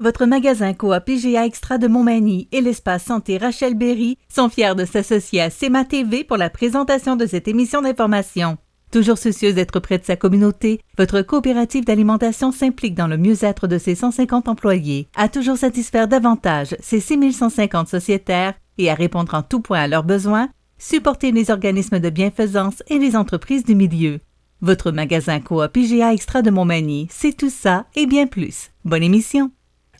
Votre magasin Coop PGA Extra de Montmagny et l'espace santé Rachel Berry sont fiers de s'associer à CEMA TV pour la présentation de cette émission d'information. Toujours soucieuse d'être près de sa communauté, votre coopérative d'alimentation s'implique dans le mieux-être de ses 150 employés, à toujours satisfaire davantage ses 6150 sociétaires et à répondre en tout point à leurs besoins, supporter les organismes de bienfaisance et les entreprises du milieu. Votre magasin Coop PGA Extra de Montmagny, c'est tout ça et bien plus. Bonne émission!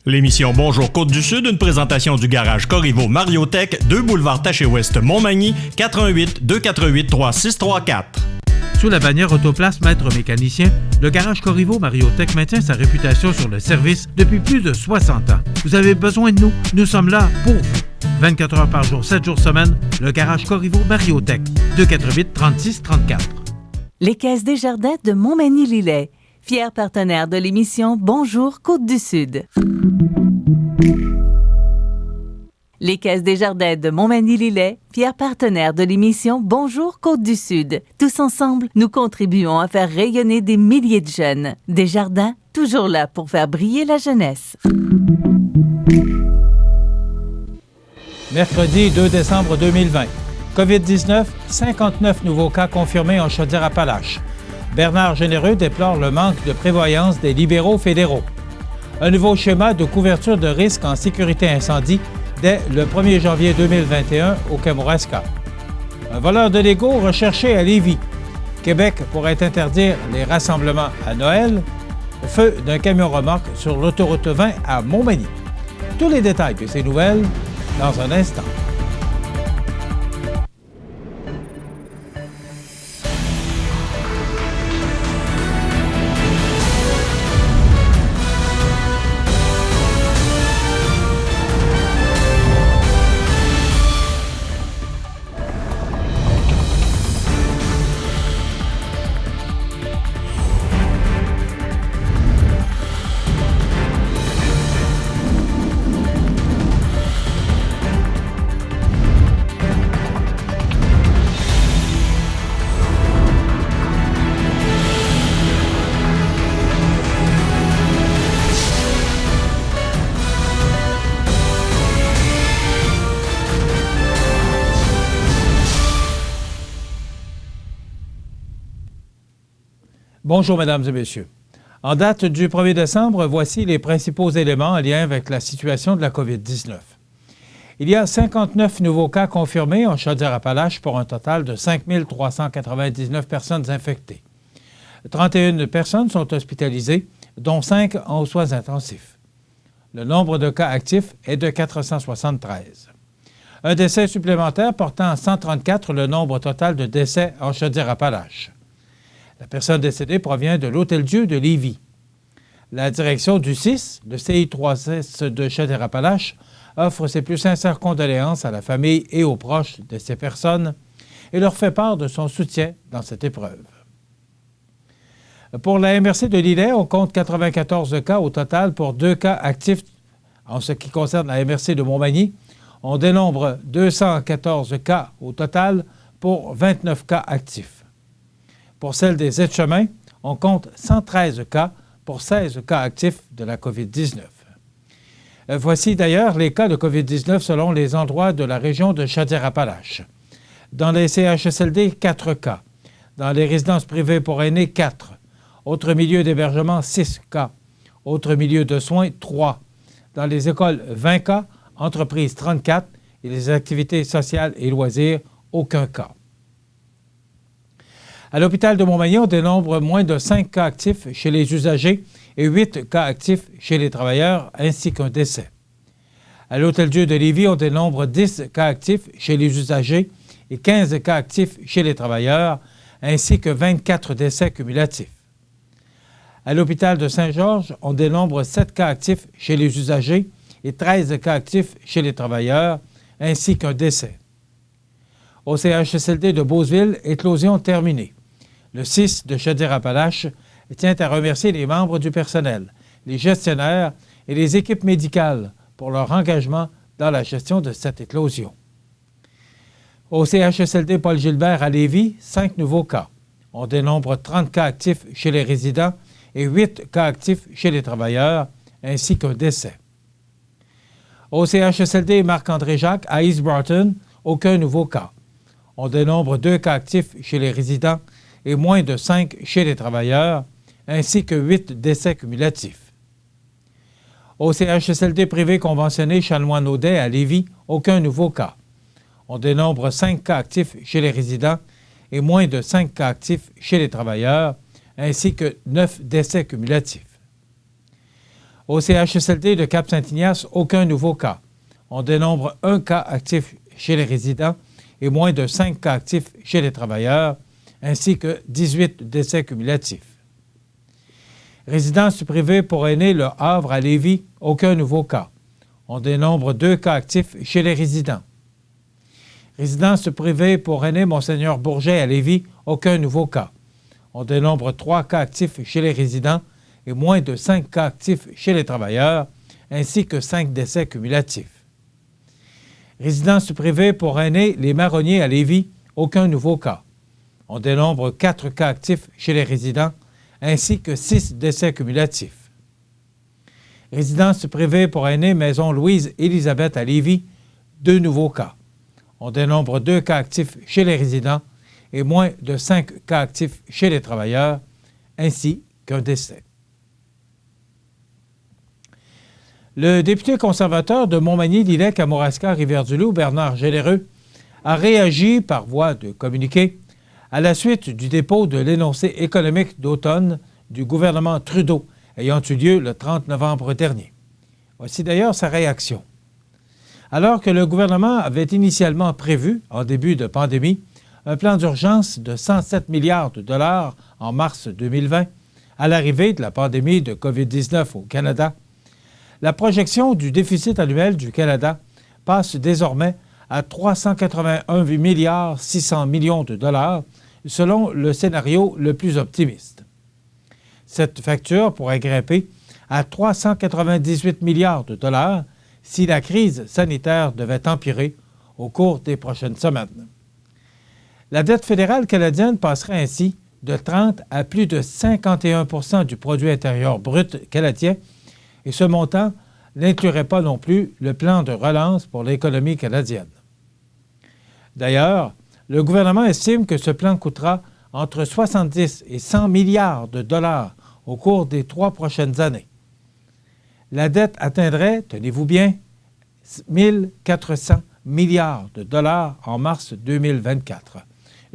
L'émission Bonjour Côte-du-Sud, une présentation du garage Corriveau Mariotech, 2 boulevard Taché-Ouest Montmagny, 88 248 3634. Sous la bannière Autoplace Maître Mécanicien, le garage Corriveau Mariotech maintient sa réputation sur le service depuis plus de 60 ans. Vous avez besoin de nous, nous sommes là pour vous. 24 heures par jour, 7 jours semaine, le garage Corriveau Mariotech, 248 36 34. Les Caisses Desjardins de Montmagny-Lillet, fiers partenaires de l'émission Bonjour Côte-du-Sud. Les Caisses Desjardins de Montmagny-Lillet, fiers partenaires de l'émission Bonjour Côte-du-Sud. Tous ensemble, nous contribuons à faire rayonner des milliers de jeunes. Desjardins, toujours là pour faire briller la jeunesse. Mercredi 2 décembre 2020. COVID-19, 59 nouveaux cas confirmés en Chaudière-Appalaches. Bernard Généreux déplore le manque de prévoyance des libéraux fédéraux. Un nouveau schéma de couverture de risque en sécurité incendie dès le 1er janvier 2021 au Kamouraska. Un voleur de Lego recherché à Lévis. Québec pourrait interdire les rassemblements à Noël. Feu d'un camion remorque sur l'autoroute 20 à Montmagny. Tous les détails de ces nouvelles dans un instant. Bonjour, mesdames et messieurs. En date du 1er décembre, voici les principaux éléments en lien avec la situation de la COVID-19. Il y a 59 nouveaux cas confirmés en Chaudière-Appalaches pour un total de 5 399 personnes infectées. 31 personnes sont hospitalisées, dont 5 en soins intensifs. Le nombre de cas actifs est de 473. Un décès supplémentaire portant à 134 le nombre total de décès en Chaudière-Appalaches. La personne décédée provient de l'Hôtel-Dieu de Lévis. La direction du CIS, le CI3S de Chaudière-Appalaches, offre ses plus sincères condoléances à la famille et aux proches de ces personnes et leur fait part de son soutien dans cette épreuve. Pour la MRC de Lillet, on compte 94 cas au total pour 2 cas actifs. En ce qui concerne la MRC de Montmagny, on dénombre 214 cas au total pour 29 cas actifs. Pour celle des aides-chemins, on compte 113 cas pour 16 cas actifs de la COVID-19. Voici d'ailleurs les cas de COVID-19 selon les endroits de la région de Chaudière-Appalaches. Dans les CHSLD, 4 cas. Dans les résidences privées pour aînés, 4. Autres milieux d'hébergement, 6 cas. Autres milieux de soins, 3. Dans les écoles, 20 cas. Entreprises, 34. Et les activités sociales et loisirs, aucun cas. À l'hôpital de Montmagny, on dénombre moins de 5 cas actifs chez les usagers et 8 cas actifs chez les travailleurs, ainsi qu'un décès. À l'Hôtel-Dieu de Lévis, on dénombre 10 cas actifs chez les usagers et 15 cas actifs chez les travailleurs, ainsi que 24 décès cumulatifs. À l'hôpital de Saint-Georges, on dénombre 7 cas actifs chez les usagers et 13 cas actifs chez les travailleurs, ainsi qu'un décès. Au CHSLD de Beauceville, éclosion terminée. Le CIS de Chaudière-Appalaches tient à remercier les membres du personnel, les gestionnaires et les équipes médicales pour leur engagement dans la gestion de cette éclosion. Au CHSLD Paul-Gilbert à Lévis, 5 nouveaux cas. On dénombre 30 cas actifs chez les résidents et 8 cas actifs chez les travailleurs, ainsi qu'un décès. Au CHSLD Marc-André Jacques, à East Broughton, aucun nouveau cas. On dénombre 2 cas actifs chez les résidents et moins de 5 chez les travailleurs, ainsi que 8 décès cumulatifs. Au CHSLD privé conventionné Chanoine-Audet à Lévis, aucun nouveau cas. On dénombre 5 cas actifs chez les résidents et moins de 5 cas actifs chez les travailleurs, ainsi que 9 décès cumulatifs. Au CHSLD de Cap-Saint-Ignace, aucun nouveau cas. On dénombre 1 cas actif chez les résidents et moins de 5 cas actifs chez les travailleurs, ainsi que 18 décès cumulatifs. Résidence privée pour aînés Le Havre à Lévis, aucun nouveau cas. On dénombre 2 cas actifs chez les résidents. Résidence privée pour aînés Monseigneur Bourget à Lévis, aucun nouveau cas. On dénombre 3 cas actifs chez les résidents et moins de 5 cas actifs chez les travailleurs, ainsi que 5 décès cumulatifs. Résidence privée pour aînés Les Marronniers à Lévis, aucun nouveau cas. On dénombre 4 cas actifs chez les résidents, ainsi que 6 décès cumulatifs. Résidence privée pour aînés Maison Louise-Élisabeth à Lévis, 2 nouveaux cas. On dénombre 2 cas actifs chez les résidents et moins de 5 cas actifs chez les travailleurs, ainsi qu'un décès. Le député conservateur de Montmagny-Lillet-Kamouraska-Rivière-du-Loup, Bernard Généreux, a réagi par voie de communiqué à la suite du dépôt de l'énoncé économique d'automne du gouvernement Trudeau ayant eu lieu le 30 novembre dernier. Voici d'ailleurs sa réaction. Alors que le gouvernement avait initialement prévu, en début de pandémie, un plan d'urgence de 107 milliards de dollars en mars 2020, à l'arrivée de la pandémie de COVID-19 au Canada, la projection du déficit annuel du Canada passe désormais à 381 milliards 600 millions de dollars, selon le scénario le plus optimiste. Cette facture pourrait grimper à 398 milliards de dollars si la crise sanitaire devait empirer au cours des prochaines semaines. La dette fédérale canadienne passerait ainsi de 30 à plus de 51 % du produit intérieur brut canadien, et ce montant n'inclurait pas non plus le plan de relance pour l'économie canadienne. D'ailleurs, le gouvernement estime que ce plan coûtera entre 70 et 100 milliards de dollars au cours des 3 prochaines années. La dette atteindrait, tenez-vous bien, 1 400 milliards de dollars en mars 2024,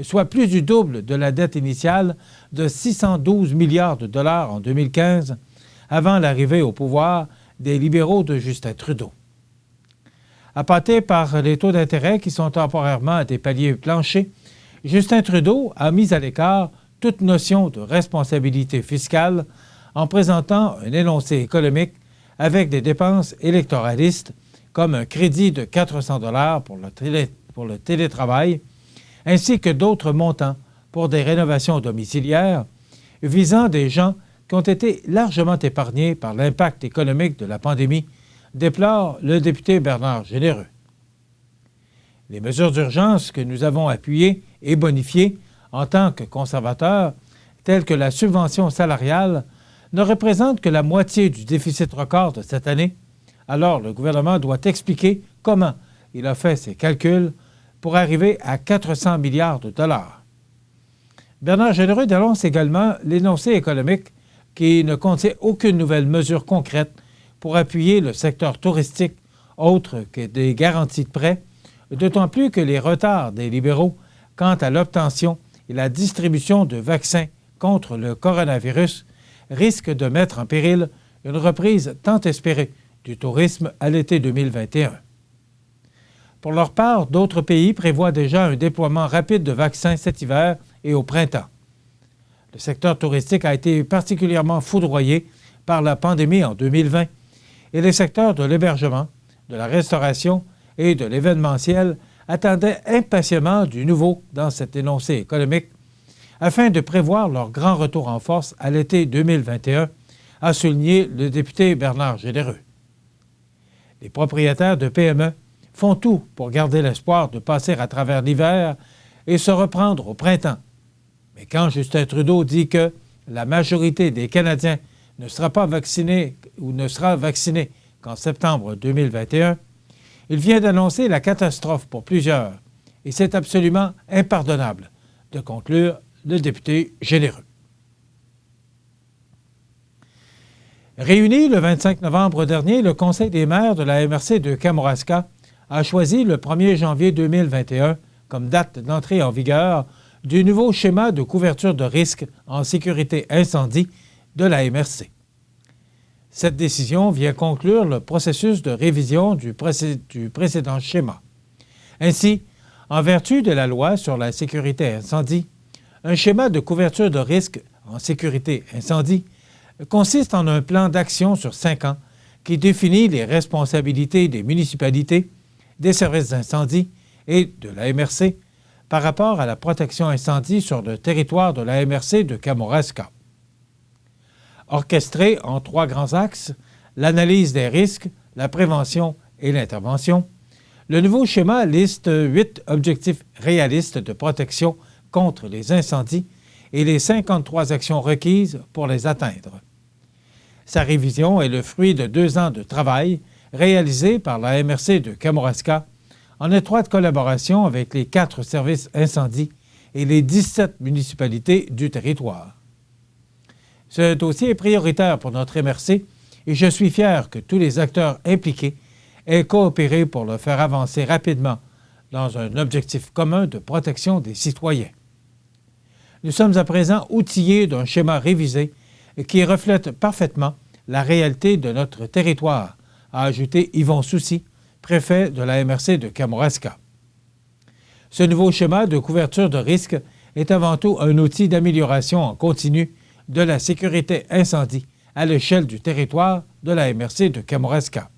soit plus du double de la dette initiale de 612 milliards de dollars en 2015, avant l'arrivée au pouvoir des libéraux de Justin Trudeau. Appâté par les taux d'intérêt qui sont temporairement à des paliers planchers, Justin Trudeau a mis à l'écart toute notion de responsabilité fiscale en présentant un énoncé économique avec des dépenses électoralistes comme un crédit de 400 $ pour le télétravail, ainsi que d'autres montants pour des rénovations domiciliaires visant des gens qui ont été largement épargnés par l'impact économique de la pandémie, déplore le député Bernard Généreux. Les mesures d'urgence que nous avons appuyées et bonifiées en tant que conservateurs, telles que la subvention salariale, ne représentent que la moitié du déficit record de cette année. Alors le gouvernement doit expliquer comment il a fait ses calculs pour arriver à 400 milliards de dollars. Bernard Généreux dénonce également l'énoncé économique qui ne contient aucune nouvelle mesure concrète pour appuyer le secteur touristique autre que des garanties de prêt, d'autant plus que les retards des libéraux quant à l'obtention et la distribution de vaccins contre le coronavirus risquent de mettre en péril une reprise tant espérée du tourisme à l'été 2021. Pour leur part, d'autres pays prévoient déjà un déploiement rapide de vaccins cet hiver et au printemps. Le secteur touristique a été particulièrement foudroyé par la pandémie en 2020 et les secteurs de l'hébergement, de la restauration et de l'événementiel attendaient impatiemment du nouveau dans cet énoncé économique afin de prévoir leur grand retour en force à l'été 2021, a souligné le député Bernard Généreux. Les propriétaires de PME font tout pour garder l'espoir de passer à travers l'hiver et se reprendre au printemps. Mais quand Justin Trudeau dit que la majorité des Canadiens ne sera pas vaccinée ou ne sera vaccinée qu'en septembre 2021, Il vient d'annoncer la catastrophe pour plusieurs, et c'est absolument impardonnable, de conclure le député généreux. Réuni le 25 novembre dernier, le Conseil des maires de la MRC de Kamouraska a choisi le 1er janvier 2021 comme date d'entrée en vigueur du nouveau schéma de couverture de risque en sécurité incendie de la MRC. Cette décision vient conclure le processus de révision du précédent schéma. Ainsi, en vertu de la loi sur la sécurité incendie, un schéma de couverture de risque en sécurité incendie consiste en un plan d'action sur 5 ans qui définit les responsabilités des municipalités, des services d'incendie et de la MRC par rapport à la protection incendie sur le territoire de la MRC de Kamouraska. Orchestré en 3 grands axes, l'analyse des risques, la prévention et l'intervention, le nouveau schéma liste 8 objectifs réalistes de protection contre les incendies et les 53 actions requises pour les atteindre. Sa révision est le fruit de 2 ans de travail réalisé par la MRC de Kamouraska en étroite collaboration avec les 4 services incendies et les 17 municipalités du territoire. Ce dossier est prioritaire pour notre MRC et je suis fier que tous les acteurs impliqués aient coopéré pour le faire avancer rapidement dans un objectif commun de protection des citoyens. Nous sommes à présent outillés d'un schéma révisé qui reflète parfaitement la réalité de notre territoire, a ajouté Yvon Soucy, préfet de la MRC de Kamouraska. Ce nouveau schéma de couverture de risque est avant tout un outil d'amélioration en continu de la sécurité incendie à l'échelle du territoire de la MRC de Kamouraska.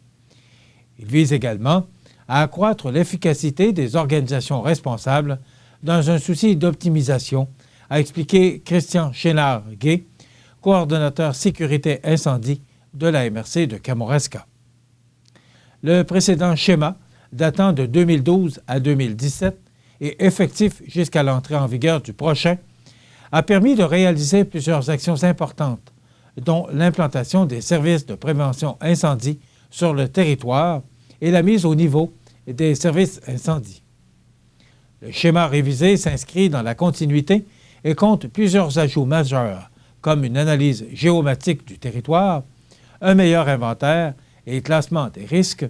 Il vise également à accroître l'efficacité des organisations responsables dans un souci d'optimisation, a expliqué Christian Chénard-Gay, coordonnateur sécurité incendie de la MRC de Kamouraska. Le précédent schéma, datant de 2012 à 2017 et effectif jusqu'à l'entrée en vigueur du prochain, a permis de réaliser plusieurs actions importantes, dont l'implantation des services de prévention incendie sur le territoire et la mise au niveau des services incendie. Le schéma révisé s'inscrit dans la continuité et compte plusieurs ajouts majeurs, comme une analyse géomatique du territoire, un meilleur inventaire et classement des risques,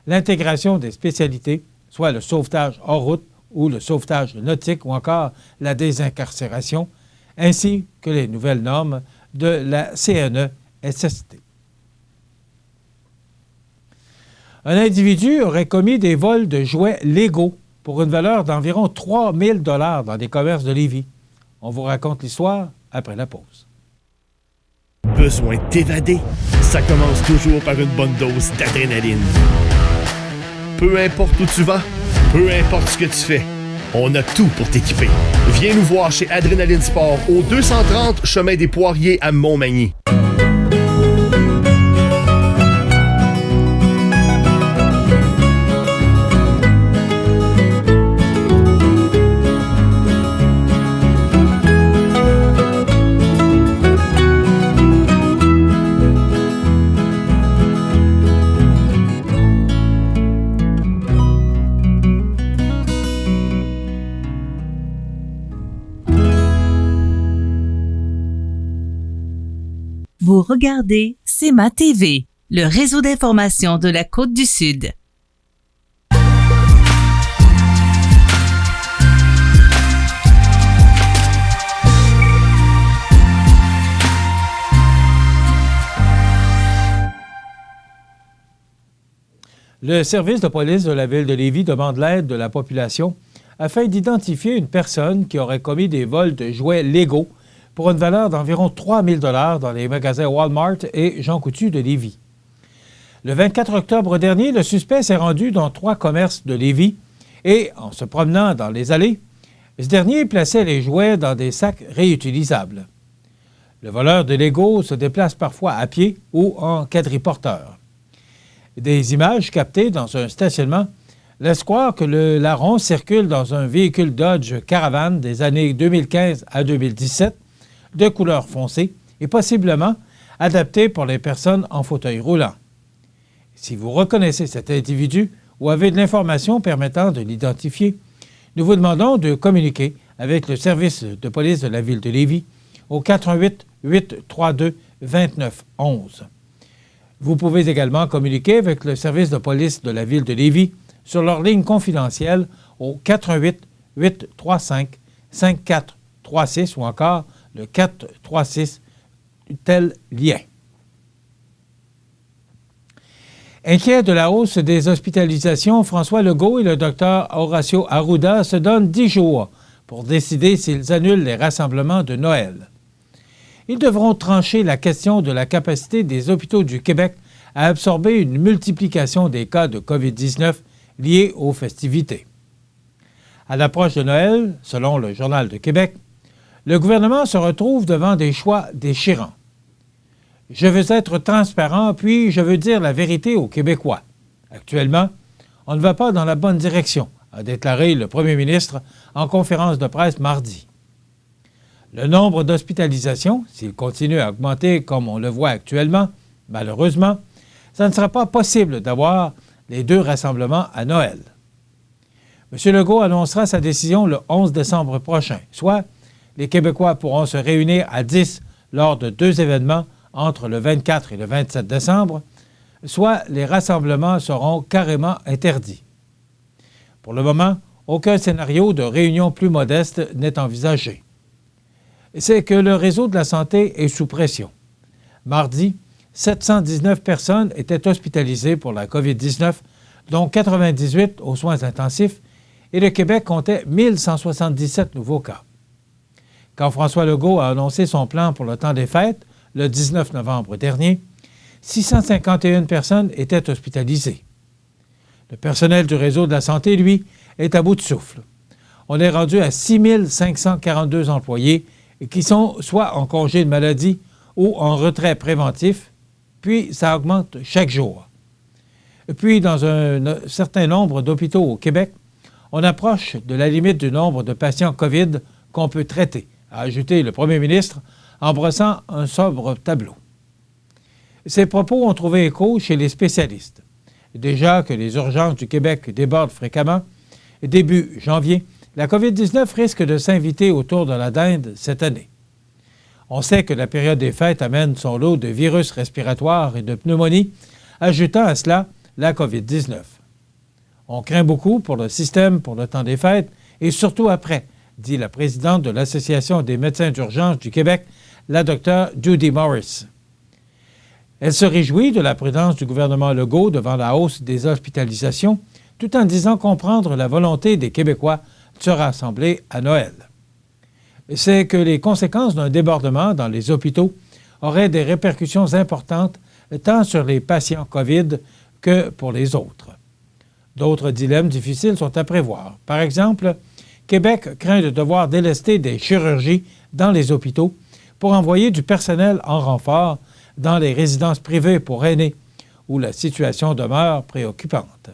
l'intégration des spécialités, soit le sauvetage hors route ou le sauvetage nautique ou encore la désincarcération, ainsi que les nouvelles normes de la CNE-SST. Un individu aurait commis des vols de jouets légaux pour une valeur d'environ 3 000 $ dans des commerces de Lévis. On vous raconte l'histoire après la pause. Besoin de t'évader? Ça commence toujours par une bonne dose d'adrénaline. Peu importe où tu vas, peu importe ce que tu fais, on a tout pour t'équiper. Viens nous voir chez Adrénaline Sport au 230 chemin des Poiriers à Montmagny. Vous regardez CEMA TV, le réseau d'information de la Côte-du-Sud. Le service de police de la ville de Lévis demande l'aide de la population afin d'identifier une personne qui aurait commis des vols de jouets légaux pour une valeur d'environ 3 000 $ dans les magasins Walmart et Jean Coutu de Lévis. Le 24 octobre dernier, le suspect s'est rendu dans 3 commerces de Lévis et, en se promenant dans les allées, ce dernier plaçait les jouets dans des sacs réutilisables. Le voleur de Lego se déplace parfois à pied ou en quadriporteur. Des images captées dans un stationnement laissent croire que le larron circule dans un véhicule Dodge Caravan des années 2015 à 2017 de couleur foncée et possiblement adapté pour les personnes en fauteuil roulant. Si vous reconnaissez cet individu ou avez de l'information permettant de l'identifier, nous vous demandons de communiquer avec le service de police de la Ville de Lévis au 418-832-2911. Vous pouvez également communiquer avec le service de police de la Ville de Lévis sur leur ligne confidentielle au 418-835-5436 ou encore le 436 tel lien. Inquiet de la hausse des hospitalisations, François Legault et le docteur Horacio Arruda se donnent 10 jours pour décider s'ils annulent les rassemblements de Noël. Ils devront trancher la question de la capacité des hôpitaux du Québec à absorber une multiplication des cas de COVID-19 liés aux festivités. À l'approche de Noël, selon le Journal de Québec, le gouvernement se retrouve devant des choix déchirants. Je veux être transparent, puis je veux dire la vérité aux Québécois. Actuellement, on ne va pas dans la bonne direction, a déclaré le premier ministre en conférence de presse mardi. Le nombre d'hospitalisations, s'il continue à augmenter comme on le voit actuellement, malheureusement, ça ne sera pas possible d'avoir les 2 rassemblements à Noël. M. Legault annoncera sa décision le 11 décembre prochain, soit les Québécois pourront se réunir à 10 lors de 2 événements entre le 24 et le 27 décembre, soit les rassemblements seront carrément interdits. Pour le moment, aucun scénario de réunion plus modeste n'est envisagé. C'est que le réseau de la santé est sous pression. Mardi, 719 personnes étaient hospitalisées pour la COVID-19, dont 98 aux soins intensifs, et le Québec comptait 1177 nouveaux cas. Quand François Legault a annoncé son plan pour le temps des fêtes, le 19 novembre dernier, 651 personnes étaient hospitalisées. Le personnel du réseau de la santé, lui, est à bout de souffle. On est rendu à 6 542 employés qui sont soit en congé de maladie ou en retrait préventif, puis ça augmente chaque jour. Puis, dans un certain nombre d'hôpitaux au Québec, on approche de la limite du nombre de patients COVID qu'on peut traiter, a ajouté le premier ministre en brossant un sobre tableau. Ces propos ont trouvé écho chez les spécialistes. Déjà que les urgences du Québec débordent fréquemment, début janvier, la COVID-19 risque de s'inviter autour de la dinde cette année. On sait que la période des fêtes amène son lot de virus respiratoires et de pneumonie, ajoutant à cela la COVID-19. On craint beaucoup pour le système pour le temps des fêtes et surtout après, dit la présidente de l'Association des médecins d'urgence du Québec, la docteure Judy Morris. Elle se réjouit de la prudence du gouvernement Legault devant la hausse des hospitalisations, tout en disant comprendre la volonté des Québécois de se rassembler à Noël. C'est que les conséquences d'un débordement dans les hôpitaux auraient des répercussions importantes tant sur les patients COVID que pour les autres. D'autres dilemmes difficiles sont à prévoir. Par exemple, Québec craint de devoir délester des chirurgies dans les hôpitaux pour envoyer du personnel en renfort dans les résidences privées pour aînés, où la situation demeure préoccupante.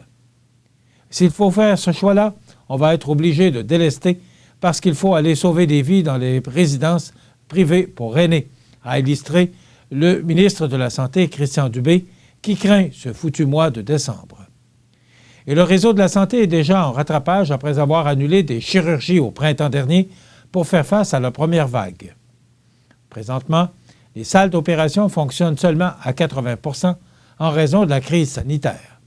S'il faut faire ce choix-là, on va être obligé de délester parce qu'il faut aller sauver des vies dans les résidences privées pour aînés, a illustré le ministre de la Santé, Christian Dubé, qui craint ce foutu mois de décembre. Et le réseau de la santé est déjà en rattrapage après avoir annulé des chirurgies au printemps dernier pour faire face à la première vague. Présentement, les salles d'opération fonctionnent seulement à 80 % en raison de la crise sanitaire.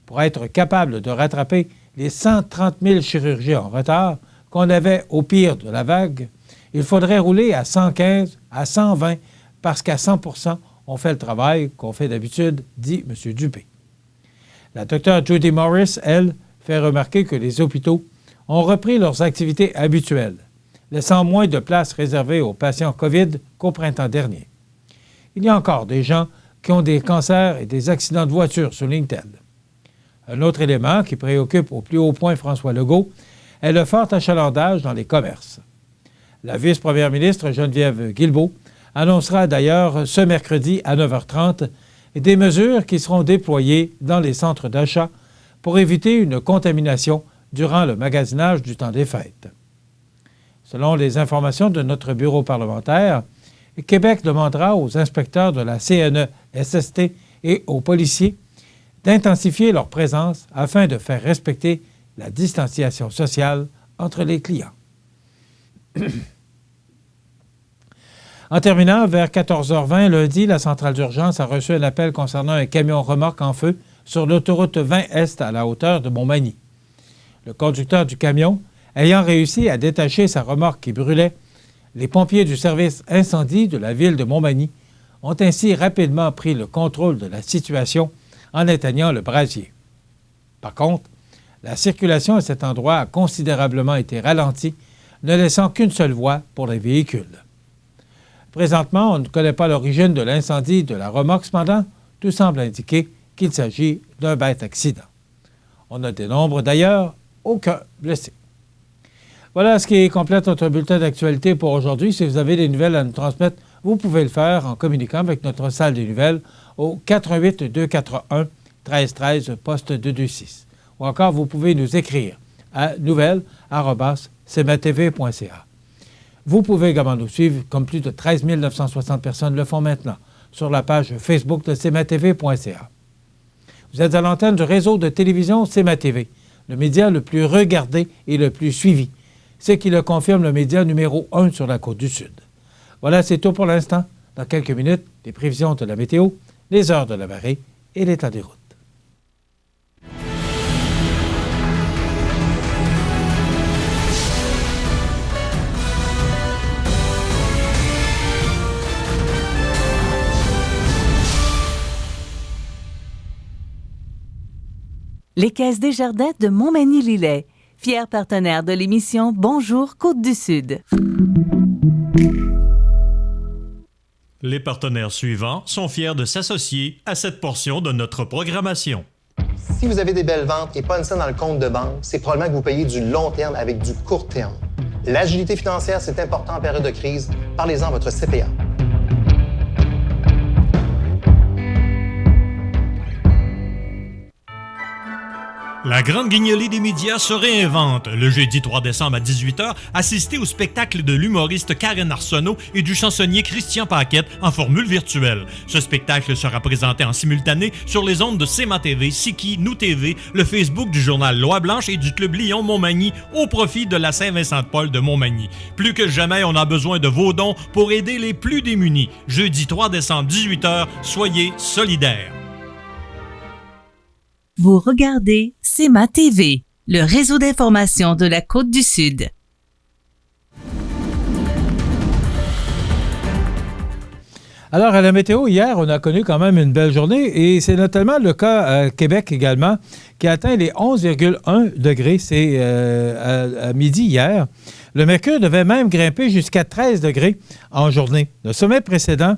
Pour être capable de rattraper les 130 000 chirurgies en retard qu'on avait au pire de la vague, il faudrait rouler à 115, à 120, parce qu'à 100 % on fait le travail qu'on fait d'habitude, dit M. Dubé. La docteure Judy Morris, elle, fait remarquer que les hôpitaux ont repris leurs activités habituelles, laissant moins de places réservées aux patients COVID qu'au printemps dernier. Il y a encore des gens qui ont des cancers et des accidents de voiture, souligne-t-elle. Un autre élément qui préoccupe au plus haut point François Legault est le fort achalandage dans les commerces. La vice-première ministre Geneviève Guilbeault annoncera d'ailleurs ce mercredi à 9h30 des mesures qui seront déployées dans les centres d'achat pour éviter une contamination durant le magasinage du temps des fêtes. Selon les informations de notre bureau parlementaire, Québec demandera aux inspecteurs de la CNESST et aux policiers d'intensifier leur présence afin de faire respecter la distanciation sociale entre les clients. En terminant, vers 14h20 lundi, la centrale d'urgence a reçu un appel concernant un camion remorque en feu sur l'autoroute 20 Est à la hauteur de Montmagny. Le conducteur du camion, ayant réussi à détacher sa remorque qui brûlait, les pompiers du service incendie de la ville de Montmagny ont ainsi rapidement pris le contrôle de la situation en éteignant le brasier. Par contre, la circulation à cet endroit a considérablement été ralentie, ne laissant qu'une seule voie pour les véhicules. Présentement, on ne connaît pas l'origine de l'incendie de la remorque, cependant, tout semble indiquer qu'il s'agit d'un bête accident. On ne dénombre d'ailleurs aucun blessé. Voilà ce qui complète notre bulletin d'actualité pour aujourd'hui. Si vous avez des nouvelles à nous transmettre, vous pouvez le faire en communiquant avec notre salle des nouvelles au 88 241 1313 poste 226. Ou encore, vous pouvez nous écrire à nouvelles@cmatv.ca. Vous pouvez également nous suivre, comme plus de 13 960 personnes le font maintenant, sur la page Facebook de cmatv.ca. Vous êtes à l'antenne du réseau de télévision CMA-TV, le média le plus regardé et le plus suivi, ce qui le confirme le média numéro 1 sur la Côte-du-Sud. Voilà, c'est tout pour l'instant. Dans quelques minutes, les prévisions de la météo, les heures de la marée et l'état des routes. Les Caisses Desjardins de Montmagny-Lillet, fiers partenaires de l'émission Bonjour Côte-du-Sud. Les partenaires suivants sont fiers de s'associer à cette portion de notre programmation. Si vous avez des belles ventes et pas une scène dans le compte de banque, c'est probablement que vous payez du long terme avec du court terme. L'agilité financière, c'est important en période de crise. Parlez-en à votre CPA. La grande guignolée des médias se réinvente. Le jeudi 3 décembre à 18h, assistez au spectacle de l'humoriste Karen Arsenault et du chansonnier Christian Paquette en formule virtuelle. Ce spectacle sera présenté en simultané sur les ondes de CMA-TV, Siki, Nous TV, le Facebook du journal Loi Blanche et du Club Lyon Montmagny au profit de la Saint-Vincent-de-Paul de Montmagny. Plus que jamais, on a besoin de vos dons pour aider les plus démunis. Jeudi 3 décembre, 18h, soyez solidaires. Vous regardez CMA-TV, le réseau d'information de la Côte-du-Sud. Alors, à la météo, hier, on a connu quand même une belle journée et c'est notamment le cas à Québec également, qui a atteint les 11,1 degrés. C'est à midi hier. Le mercure devait même grimper jusqu'à 13 degrés en journée. Le sommet précédent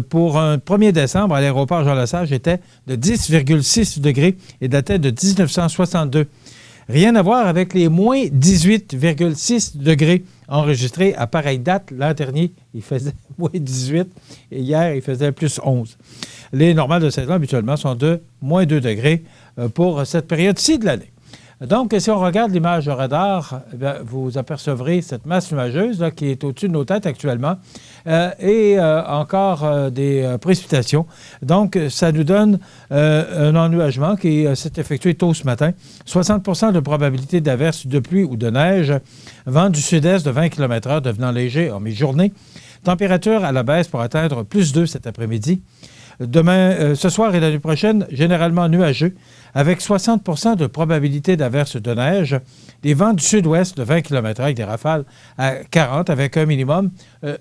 pour un 1er décembre à l'aéroport Jean-Lesage était de 10,6 degrés et datait de 1962. Rien à voir avec les moins 18,6 degrés enregistrés à pareille date. L'an dernier, il faisait moins 18 et hier, il faisait plus 11. Les normales de saison, habituellement, sont de moins 2 degrés pour cette période-ci de l'année. Donc, si on regarde l'image de radar, vous apercevrez cette masse nuageuse là, qui est au-dessus de nos têtes actuellement et encore des précipitations. Donc, ça nous donne un ennuagement qui s'est effectué tôt ce matin. 60 de probabilité d'averse, de pluie ou de neige. Vent du sud-est de 20 km/h devenant léger en mi-journée. Température à la baisse pour atteindre plus 2 cet après-midi. Demain, ce soir et la nuit prochaine, généralement nuageux, avec 60 de probabilité d'averse de neige. Des vents du sud-ouest de 20 km/h avec des rafales à 40, avec un minimum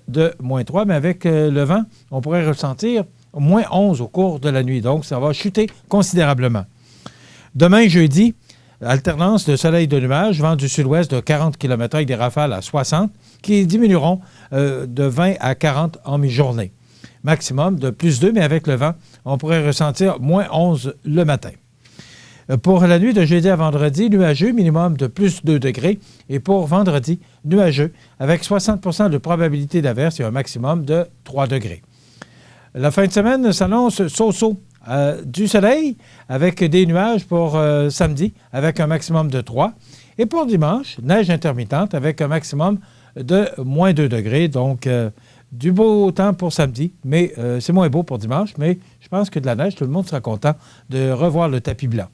de moins 3. Mais avec le vent, on pourrait ressentir moins 11 au cours de la nuit. Donc, ça va chuter considérablement. Demain, jeudi, alternance de soleil et de nuages, vent du sud-ouest de 40 km/h avec des rafales à 60, qui diminueront de 20 à 40 en mi-journée. Maximum de plus 2, mais avec le vent, on pourrait ressentir moins 11 le matin. Pour la nuit de jeudi à vendredi, nuageux, minimum de plus 2 degrés. Et pour vendredi, nuageux, avec 60 de probabilité d'averse et un maximum de 3 degrés. La fin de semaine s'annonce so-so. Du soleil avec des nuages pour samedi, avec un maximum de 3. Et pour dimanche, neige intermittente avec un maximum de moins 2 degrés. Donc, Du beau temps pour samedi, mais c'est moins beau pour dimanche, mais je pense que de la neige, tout le monde sera content de revoir le tapis blanc.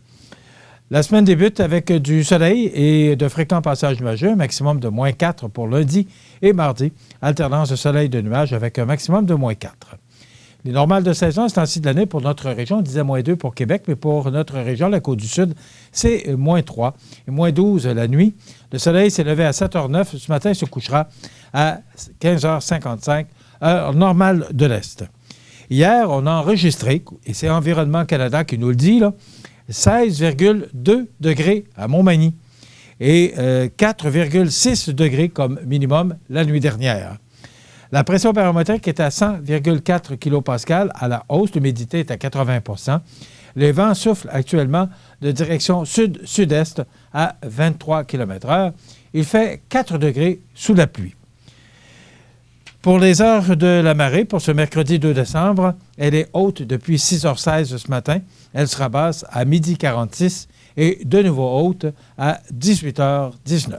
La semaine débute avec du soleil et de fréquents passages nuageux, un maximum de moins 4 pour lundi et mardi, alternance de soleil et de nuages avec un maximum de moins 4. Les normales de saison, c'est ainsi de l'année pour notre région, on disait moins 2 pour Québec, mais pour notre région, la Côte-du-Sud, c'est moins 3 et moins 12 la nuit. Le soleil s'est levé à 7h09, ce matin il se couchera à 15h55, heure normale de l'Est. Hier, on a enregistré, et c'est Environnement Canada qui nous le dit, là, 16,2 degrés à Montmagny et 4,6 degrés comme minimum la nuit dernière. La pression barométrique est à 100,4 kPa à la hausse. L'humidité est à 80 %. Les vents soufflent actuellement de direction sud-sud-est à 23 km/h. Il fait 4 degrés sous la pluie. Pour les heures de la marée, pour ce mercredi 2 décembre, elle est haute depuis 6h16 ce matin. Elle sera basse à 12h46 et de nouveau haute à 18h19.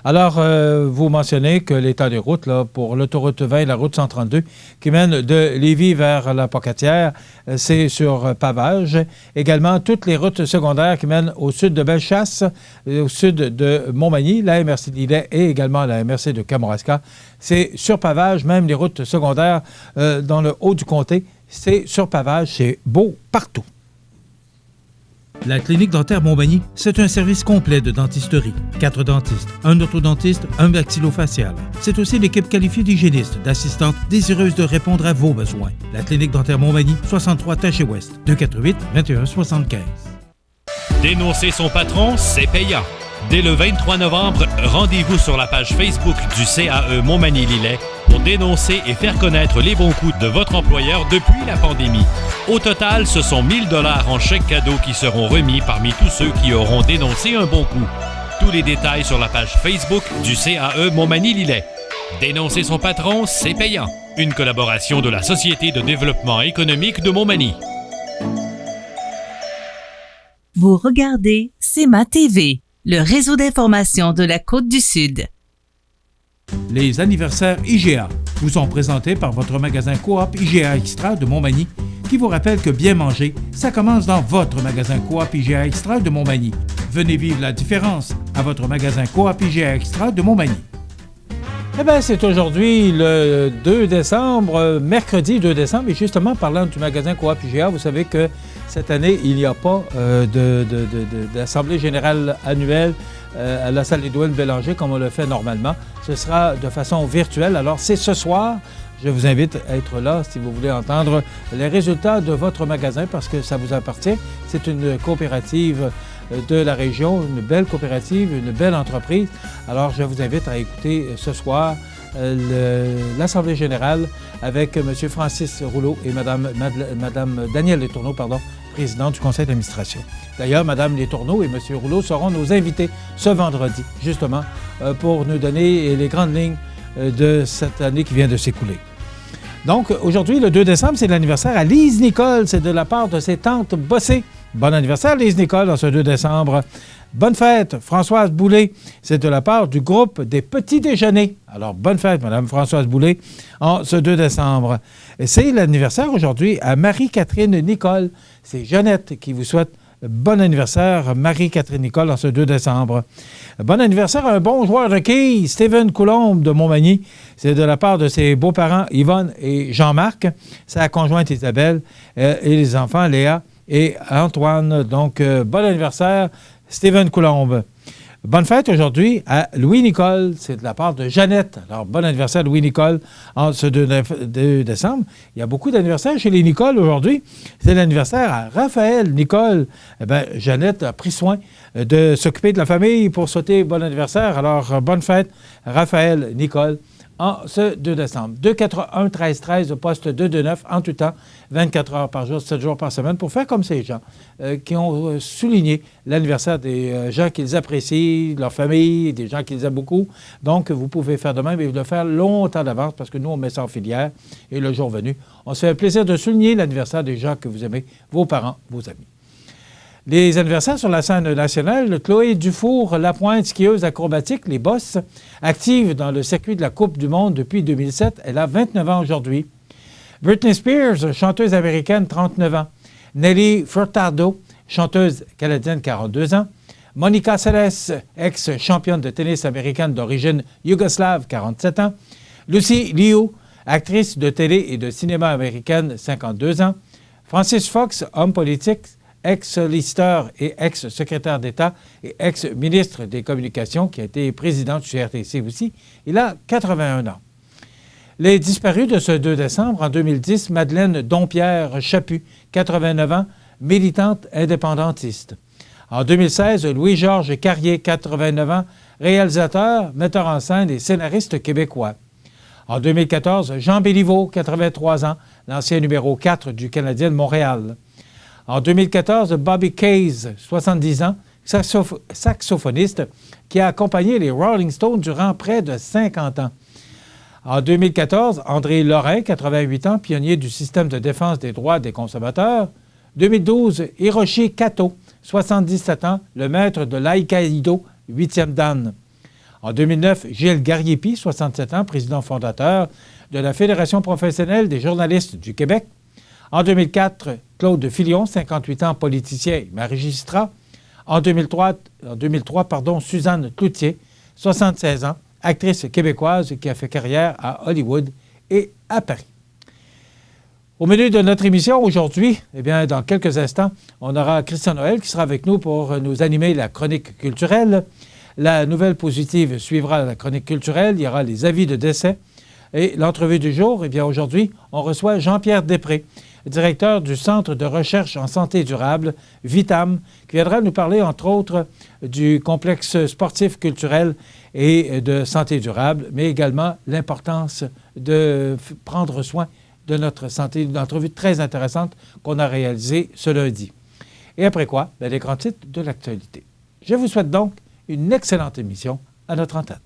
Alors, vous mentionnez que l'état des routes là, pour l'autoroute 20 et la route 132 qui mène de Lévis vers la Pocatière, c'est sur pavage. Également, toutes les routes secondaires qui mènent au sud de Bellechasse, au sud de Montmagny, la MRC de Lillet et également la MRC de Kamouraska, c'est sur pavage. Même les routes secondaires dans le haut du comté, c'est sur pavage. C'est beau partout. La Clinique dentaire Montmagny, c'est un service complet de dentisterie. 4 dentistes, un orthodontiste, un maxillofacial. C'est aussi l'équipe qualifiée d'hygiénistes, d'assistantes désireuses de répondre à vos besoins. La Clinique dentaire Montmagny, 63 Taché-Ouest, 248-2175. Dénoncer son patron, c'est payant. Dès le 23 novembre, rendez-vous sur la page Facebook du CAE Montmagny-Lillet pour dénoncer et faire connaître les bons coups de votre employeur depuis la pandémie. Au total, ce sont 1 000 $ en chèque cadeau qui seront remis parmi tous ceux qui auront dénoncé un bon coup. Tous les détails sur la page Facebook du CAE Montmagny-Lillet. Dénoncer son patron, c'est payant. Une collaboration de la Société de développement économique de Montmagny. Vous regardez CEMA TV, le réseau d'information de la Côte-du-Sud. Les anniversaires IGA vous sont présentés par votre magasin Coop IGA Extra de Montmagny, qui vous rappelle que bien manger, ça commence dans votre magasin Coop IGA Extra de Montmagny. Venez vivre la différence à votre magasin Coop IGA Extra de Montmagny. Eh bien, c'est aujourd'hui le 2 décembre, mercredi 2 décembre. Et justement, parlant du magasin Coop IGA, vous savez que cette année, il n'y a pas d'assemblée générale annuelle à la salle Édouard Bélanger comme on le fait normalement. Ce sera de façon virtuelle. Alors, c'est ce soir. Je vous invite à être là si vous voulez entendre les résultats de votre magasin parce que ça vous appartient. C'est une coopérative de la région, une belle coopérative, une belle entreprise. Alors, je vous invite à écouter ce soir l'Assemblée générale avec M. Francis Rouleau et Mme Danielle Letourneau, présidente du conseil d'administration. D'ailleurs, Mme Letourneau et M. Rouleau seront nos invités ce vendredi, justement, pour nous donner les grandes lignes de cette année qui vient de s'écouler. Donc, aujourd'hui, le 2 décembre, c'est l'anniversaire à Lise Nicole. C'est de la part de ses tantes Bossé. Bon anniversaire, Lise Nicole, en ce 2 décembre. Bonne fête, Françoise Boulay. C'est de la part du groupe des Petits Déjeuners. Alors, bonne fête, Mme Françoise Boulay, en ce 2 décembre. Et c'est l'anniversaire aujourd'hui à Marie-Catherine Nicole. C'est Jeannette qui vous souhaite bon anniversaire, Marie-Catherine Nicole, en ce 2 décembre. Bon anniversaire à un bon joueur de quilles, Steven Coulombe de Montmagny. C'est de la part de ses beaux-parents Yvonne et Jean-Marc, sa conjointe Isabelle et les enfants Léa et Antoine. Donc, bon anniversaire, Steven Coulombe. Bonne fête aujourd'hui à Louis-Nicole. C'est de la part de Jeannette. Alors, bon anniversaire Louis-Nicole en ce 2 décembre. Il y a beaucoup d'anniversaires chez les Nicole aujourd'hui. C'est l'anniversaire à Raphaël Nicole. Eh bien, Jeannette a pris soin de s'occuper de la famille pour souhaiter bon anniversaire. Alors, bonne fête Raphaël Nicole en ce 2 décembre. 281-1313 au poste 229 en tout temps, 24 heures par jour, 7 jours par semaine, pour faire comme ces gens qui ont souligné l'anniversaire des gens qu'ils apprécient, leur famille, des gens qu'ils aiment beaucoup. Donc, vous pouvez faire de même et le faire longtemps d'avance parce que nous, on met ça en filière et le jour venu, on se fait un plaisir de souligner l'anniversaire des gens que vous aimez, vos parents, vos amis. Les anniversaires sur la scène nationale, Chloé Dufour-Lapointe, skieuse acrobatique, les Bosses, active dans le circuit de la Coupe du monde depuis 2007. Elle a 29 ans aujourd'hui. Britney Spears, chanteuse américaine, 39 ans. Nelly Furtado, chanteuse canadienne, 42 ans. Monica Seles, ex-championne de tennis américaine d'origine yougoslave, 47 ans. Lucy Liu, actrice de télé et de cinéma américaine, 52 ans. Francis Fox, homme politique, ex-solliciteur et ex-secrétaire d'État et ex-ministre des Communications, qui a été président du CRTC aussi. Il a 81 ans. Les disparus de ce 2 décembre, en 2010, Madeleine Dompierre Chaput, 89 ans, militante indépendantiste. En 2016, Louis-Georges Carrier, 89 ans, réalisateur, metteur en scène et scénariste québécois. En 2014, Jean Béliveau, 83 ans, l'ancien numéro 4 du Canadien de Montréal. En 2014, Bobby Case, 70 ans, saxophoniste, qui a accompagné les Rolling Stones durant près de 50 ans. En 2014, André Lorrain, 88 ans, pionnier du système de défense des droits des consommateurs. 2012, Hiroshi Kato, 77 ans, le maître de l'aïkido, 8e dan. En 2009, Gilles Gariepi, 67 ans, président fondateur de la Fédération professionnelle des journalistes du Québec. En 2004, Claude Filion, 58 ans, politicien et magistrat. En 2003, Suzanne Cloutier, 76 ans, actrice québécoise qui a fait carrière à Hollywood et à Paris. Au menu de notre émission aujourd'hui, dans quelques instants, on aura Christian Noël qui sera avec nous pour nous animer la chronique culturelle. La nouvelle positive suivra la chronique culturelle. Il y aura les avis de décès. Et l'entrevue du jour, aujourd'hui, on reçoit Jean-Pierre Després, directeur du Centre de recherche en santé durable, VITAM, qui viendra nous parler, entre autres, du complexe sportif culturel et de santé durable, mais également l'importance de prendre soin de notre santé. Une entrevue très intéressante qu'on a réalisée ce lundi. Et après quoi, les grands titres de l'actualité. Je vous souhaite donc une excellente émission à notre antenne.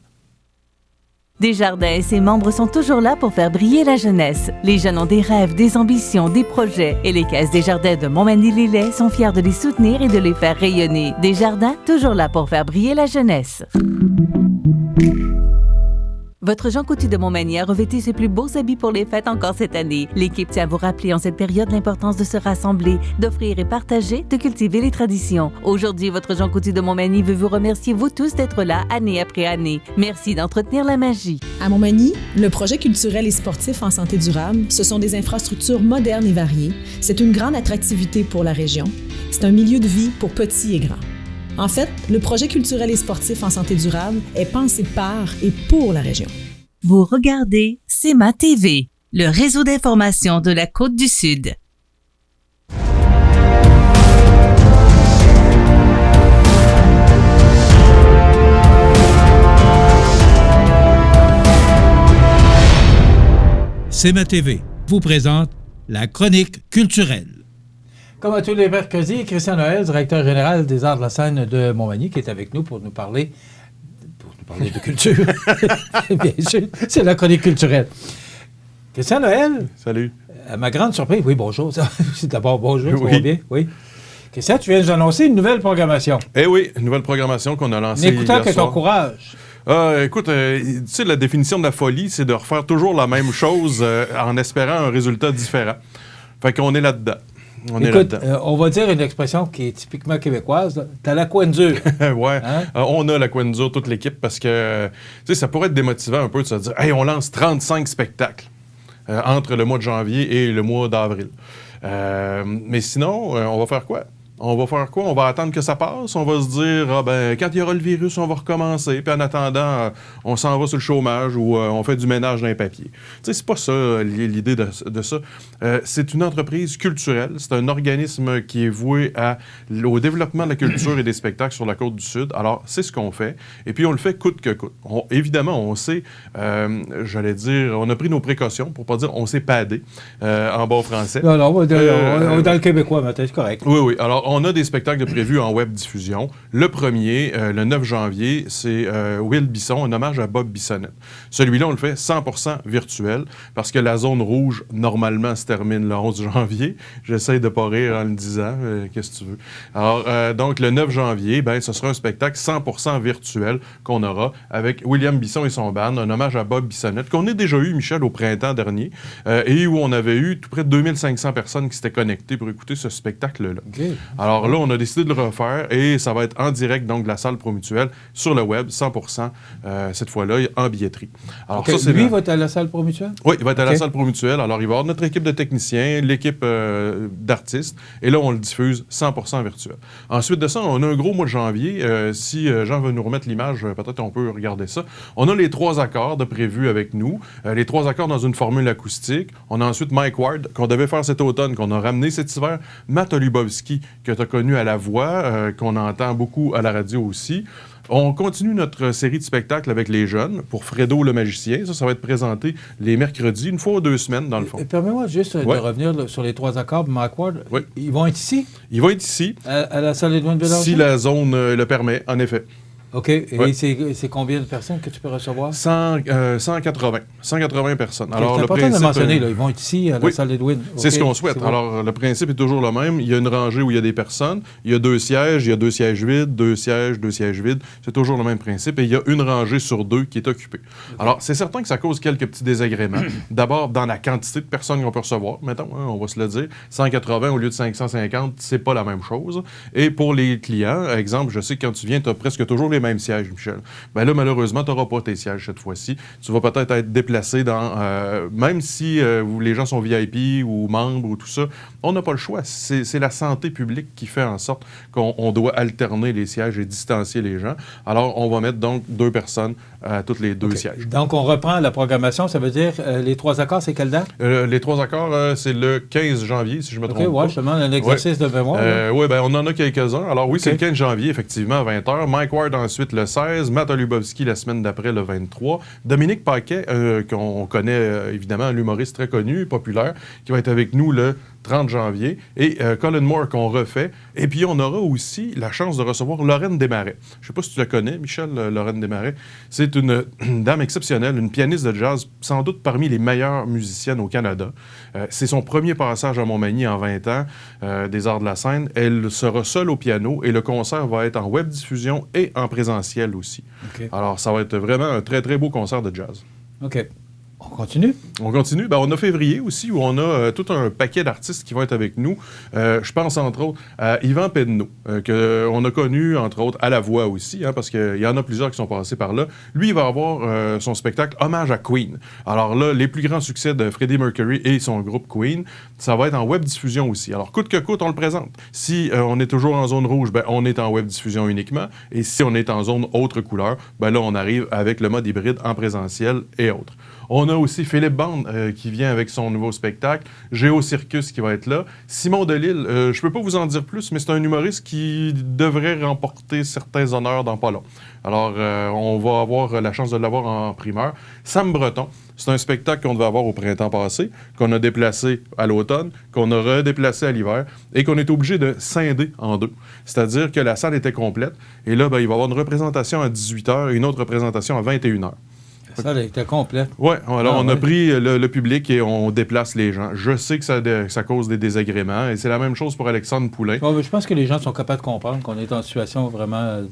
Desjardins et ses membres sont toujours là pour faire briller la jeunesse. Les jeunes ont des rêves, des ambitions, des projets et les caisses Desjardins de Montmagny-Lillet sont fiers de les soutenir et de les faire rayonner. Desjardins, toujours là pour faire briller la jeunesse. Votre Jean Coutu de Montmagny a revêtu ses plus beaux habits pour les fêtes encore cette année. L'équipe tient à vous rappeler en cette période l'importance de se rassembler, d'offrir et partager, de cultiver les traditions. Aujourd'hui, votre Jean Coutu de Montmagny veut vous remercier vous tous d'être là année après année. Merci d'entretenir la magie. À Montmagny, le projet culturel et sportif en santé durable, ce sont des infrastructures modernes et variées. C'est une grande attractivité pour la région. C'est un milieu de vie pour petits et grands. En fait, le projet culturel et sportif en santé durable est pensé par et pour la région. Vous regardez CEMA TV, le réseau d'information de la Côte-du-Sud. CEMA TV vous présente la chronique culturelle. Comme à tous les mercredis, Christian Noël, directeur général des arts de la scène de Montmagny, qui est avec nous pour nous parler de culture. Bien sûr, c'est la chronique culturelle. Christian Noël. Salut. À ma grande surprise, oui, bonjour. C'est d'abord bonjour, ça va bien? Oui. Christian, tu viens de nous annoncer une nouvelle programmation. Eh oui, une nouvelle programmation qu'on a lancée N'écoutant que ton courage. Écoute, tu sais, la définition de la folie, c'est de refaire toujours la même chose en espérant un résultat différent. Fait qu'on est là-dedans. On va dire une expression qui est typiquement québécoise. T'as la coin dure. Ouais. Hein? On a la coin dure, toute l'équipe, parce que tu sais, ça pourrait être démotivant un peu de se dire « Hey, on lance 35 spectacles entre le mois de janvier et le mois d'avril. » Mais sinon, on va faire quoi? On va attendre que ça passe. On va se dire, quand il y aura le virus, on va recommencer. Puis en attendant, on s'en va sur le chômage ou on fait du ménage dans les papiers. Tu sais, c'est pas ça l'idée de ça. C'est une entreprise culturelle. C'est un organisme qui est voué au développement de la culture et des spectacles sur la Côte-du-Sud. Alors, c'est ce qu'on fait. Et puis, on le fait coûte que coûte. Évidemment, on sait, on a pris nos précautions, pour pas dire on s'est padé en bon français. Non, on est dans le québécois, mais c'est correct. Oui. Alors, on a des spectacles de prévus en web diffusion. Le premier, le 9 janvier, c'est Will Bisson, un hommage à Bob Bissonnette. Celui-là, on le fait 100% virtuel parce que la zone rouge, normalement, se termine le 11 janvier. J'essaie de pas rire en le disant, qu'est-ce que tu veux. Alors, donc, le 9 janvier, ce sera un spectacle 100% virtuel qu'on aura avec William Bisson et son band, un hommage à Bob Bissonnette, qu'on a déjà eu, Michel, au printemps dernier, et où on avait eu tout près de 2500 personnes qui s'étaient connectées pour écouter ce spectacle-là. Okay. Alors là, on a décidé de le refaire et ça va être en direct, donc, de la salle Promutuelle sur le web, 100%, cette fois-là, en billetterie. Alors, okay. Ça, lui, va être à la salle Promutuelle? Oui, il va être à la salle Promutuelle. Alors, il va y avoir notre équipe de techniciens, l'équipe d'artistes, et là, on le diffuse 100% virtuel. Ensuite de ça, on a un gros mois de janvier. Si Jean veut nous remettre l'image, peut-être on peut regarder ça. On a les 3 accords de prévus avec nous. Les 3 accords dans une formule acoustique. On a ensuite Mike Ward, qu'on devait faire cet automne, qu'on a ramené cet hiver. Matt Olubowski, que tu as connu à la voix, qu'on entend beaucoup à la radio aussi. On continue notre série de spectacles avec les jeunes pour Fredo le magicien. Ça va être présenté les mercredis, une fois ou 2 semaines, dans le fond. Permets-moi juste de revenir sur les 3 accords. Mike Ward, ils vont être ici? Ils vont être ici. À la salle Édouard Bélanger? Si la zone le permet, en effet. OK. Et c'est combien de personnes que tu peux recevoir? 180. 180 personnes. Okay, alors, c'est important de mentionner, là, ils vont être ici à la salle Edwin. C'est ce qu'on souhaite. Alors, le principe est toujours le même. Il y a une rangée où il y a des personnes. Il y a 2 sièges. Il y a 2 sièges vides, 2 sièges vides. C'est toujours le même principe. Et il y a une rangée sur 2 qui est occupée. Okay. Alors, c'est certain que ça cause quelques petits désagréments. D'abord, dans la quantité de personnes qu'on peut recevoir. Mettons, on va se le dire. 180 au lieu de 550, c'est pas la même chose. Et pour les clients, exemple, je sais que quand tu viens, tu as presque toujours les mêmes sièges, Michel. Là, malheureusement, tu n'auras pas tes sièges cette fois-ci. Tu vas peut-être être déplacé dans... même si les gens sont VIP ou membres ou tout ça, on n'a pas le choix. C'est la santé publique qui fait en sorte qu'on doit alterner les sièges et distancier les gens. Alors, on va mettre donc 2 personnes à toutes les 2 sièges. Donc, on reprend la programmation. Ça veut dire, les 3 accords, c'est quelle date? Les 3 accords, c'est le 15 janvier, si je me trompe pas. Oui, justement, un exercice de mémoire. Oui, on en a quelques-uns. Alors oui, c'est le 15 janvier, effectivement, à 20h. Mike Ward ensuite le 16, Matt Olubowski la semaine d'après, le 23. Dominique Paquet, qu'on connaît évidemment, l'humoriste très connu, populaire, qui va être avec nous le 30 janvier. Et Colin Moore qu'on refait. Et puis, on aura aussi la chance de recevoir Lorraine Desmarais. Je ne sais pas si tu la connais, Michel, Lorraine Desmarais. C'est une dame exceptionnelle, une pianiste de jazz, sans doute parmi les meilleures musiciennes au Canada. C'est son premier passage à Montmagny en 20 ans des arts de la scène. Elle sera seule au piano et le concert va être en web diffusion et en présentiel aussi. Okay. Alors, ça va être vraiment un très, très beau concert de jazz. OK. On continue? On continue. On a février aussi, où on a tout un paquet d'artistes qui vont être avec nous. Je pense, entre autres, à Yvan Pedneau, qu'on a connu, entre autres, à la voix aussi, parce qu'il y en a plusieurs qui sont passés par là. Lui, il va avoir son spectacle Hommage à Queen. Alors là, les plus grands succès de Freddie Mercury et son groupe Queen, ça va être en web diffusion aussi. Alors, coûte que coûte, on le présente. Si on est toujours en zone rouge, on est en web diffusion uniquement. Et si on est en zone autre couleur, là, on arrive avec le mode hybride en présentiel et autres. On a aussi Philippe Bond qui vient avec son nouveau spectacle. Géo Circus qui va être là. Simon Delille, je ne peux pas vous en dire plus, mais c'est un humoriste qui devrait remporter certains honneurs dans pas long. Alors, on va avoir la chance de l'avoir en primeur. Sam Breton, c'est un spectacle qu'on devait avoir au printemps passé, qu'on a déplacé à l'automne, qu'on a redéplacé à l'hiver et qu'on est obligé de scinder en 2. C'est-à-dire que la salle était complète. Et là, il va y avoir une représentation à 18h et une autre représentation à 21h. Ça était complet. Oui, alors on a pris le public et on déplace les gens. Je sais que ça cause des désagréments et c'est la même chose pour Alexandre Poulain. Je pense que les gens sont capables de comprendre qu'on est en situation vraiment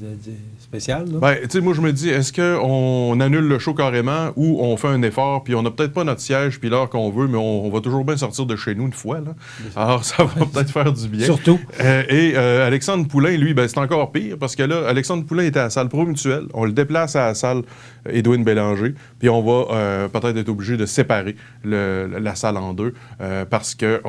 spéciale. Tu sais, moi je me dis, est-ce qu'on annule le show carrément ou on fait un effort puis on n'a peut-être pas notre siège puis l'heure qu'on veut, mais on va toujours bien sortir de chez nous une fois. Là. Alors ça va peut-être faire du bien. Surtout. Et Alexandre Poulain, lui, c'est encore pire parce que là, Alexandre Poulain était à la salle Promutuelle. On le déplace à la salle Édouard Bélanger. Puis on va peut-être être obligé de séparer la salle en 2 parce que,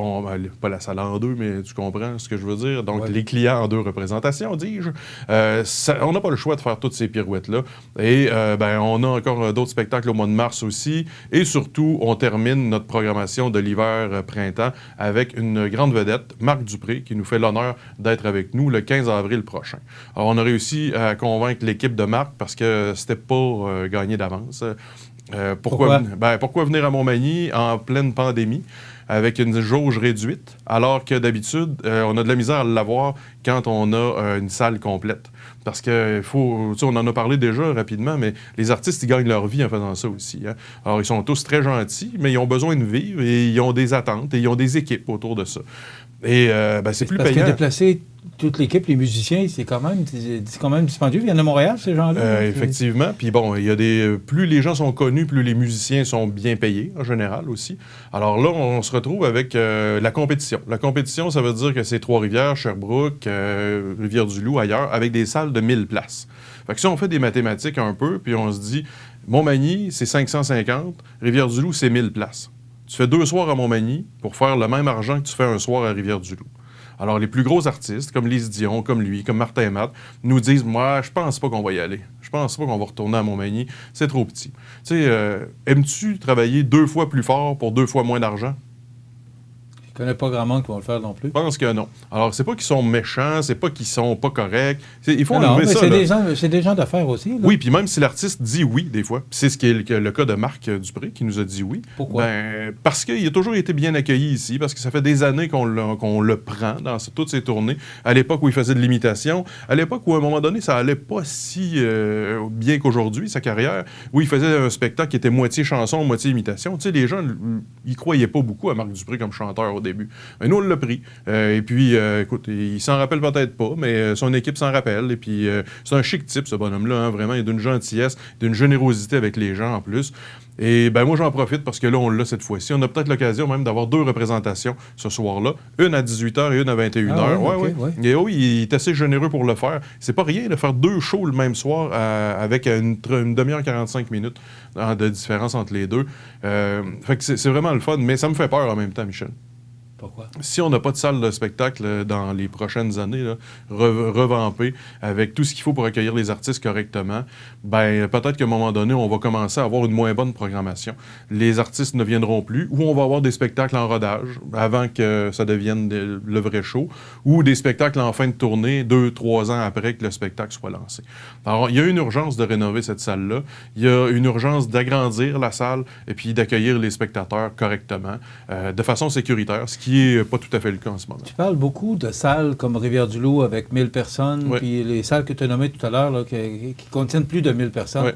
pas la salle en 2, mais tu comprends ce que je veux dire. Donc, les clients en 2 représentations, dis-je. On n'a pas le choix de faire toutes ces pirouettes-là. Et on a encore d'autres spectacles au mois de mars aussi. Et surtout, on termine notre programmation de l'hiver-printemps avec une grande vedette, Marc Dupré, qui nous fait l'honneur d'être avec nous le 15 avril prochain. Alors, on a réussi à convaincre l'équipe de Marc parce que c'était pas gagné d'avance. Pourquoi venir à Montmagny en pleine pandémie avec une jauge réduite, alors que d'habitude, on a de la misère à l'avoir quand on a une salle complète. Parce que on en a parlé déjà rapidement, mais les artistes, ils gagnent leur vie en faisant ça aussi. Hein. Alors, ils sont tous très gentils, mais ils ont besoin de vivre et ils ont des attentes et ils ont des équipes autour de ça. Et c'est plus parce payant. Que déplacer toute l'équipe, les musiciens, c'est quand même dispendieux. Ils viennent de Montréal, ces gens-là. Effectivement. Puis bon, il y a plus les gens sont connus, plus les musiciens sont bien payés, en général aussi. Alors là, on se retrouve avec la compétition. La compétition, ça veut dire que c'est Trois-Rivières, Sherbrooke, Rivière-du-Loup, ailleurs, avec des salles de 1000 places. Fait que si on fait des mathématiques un peu, puis on se dit, Montmagny, c'est 550, Rivière-du-Loup, c'est 1000 places. Tu fais 2 soirs à Montmagny pour faire le même argent que tu fais un soir à Rivière-du-Loup. Alors, les plus gros artistes, comme Lise Dion, comme lui, comme Martin Matt, nous disent « Moi, je pense pas qu'on va y aller. Je pense pas qu'on va retourner à Montmagny. C'est trop petit. » Tu sais, aimes-tu travailler 2 fois plus fort pour 2 fois moins d'argent? Je connais pas grand monde qui vont le faire non plus. Je pense que non. Alors, c'est pas qu'ils sont méchants, c'est pas qu'ils sont pas corrects. Il faut enlever ça. C'est des gens d'affaires aussi. Là. Oui, puis même si l'artiste dit oui, des fois, c'est ce qui est le cas de Marc Dupré qui nous a dit oui. Pourquoi? Parce qu'il a toujours été bien accueilli ici, parce que ça fait des années qu'on le prend dans toutes ses tournées. À l'époque où il faisait de l'imitation, à l'époque où à un moment donné, ça allait pas si bien qu'aujourd'hui, sa carrière, où il faisait un spectacle qui était moitié chanson, moitié imitation. Tu sais, les gens, ils croyaient pas beaucoup à Marc Dupré comme chanteur au début. Mais nous, on l'a pris. Et puis, écoute, il s'en rappelle peut-être pas, mais son équipe s'en rappelle. Et puis, c'est un chic type, ce bonhomme-là, hein, vraiment. Il a d'une gentillesse, d'une générosité avec les gens, en plus. Et moi, j'en profite parce que là, on l'a cette fois-ci. On a peut-être l'occasion même d'avoir 2 représentations ce soir-là. Une à 18h et une à 21h. Ouais. Et oui, il est assez généreux pour le faire. C'est pas rien de faire 2 shows le même soir avec une demi-heure 45 minutes de différence entre les deux. Fait que c'est vraiment le fun, mais ça me fait peur en même temps, Michel. Pourquoi? Si on n'a pas de salle de spectacle dans les prochaines années, là, revampée, avec tout ce qu'il faut pour accueillir les artistes correctement, peut-être qu'à un moment donné, on va commencer à avoir une moins bonne programmation. Les artistes ne viendront plus, ou on va avoir des spectacles en rodage avant que ça devienne le vrai show, ou des spectacles en fin de tournée 2-3 ans après que le spectacle soit lancé. Alors, il y a une urgence de rénover cette salle-là. Il y a une urgence d'agrandir la salle et puis d'accueillir les spectateurs correctement, de façon sécuritaire, ce qui n'est pas tout à fait le cas en ce moment. Tu parles beaucoup de salles comme Rivière-du-Loup avec 1000 personnes, oui. Puis les salles que tu as nommées tout à l'heure là, qui contiennent plus de 1000 personnes. Oui.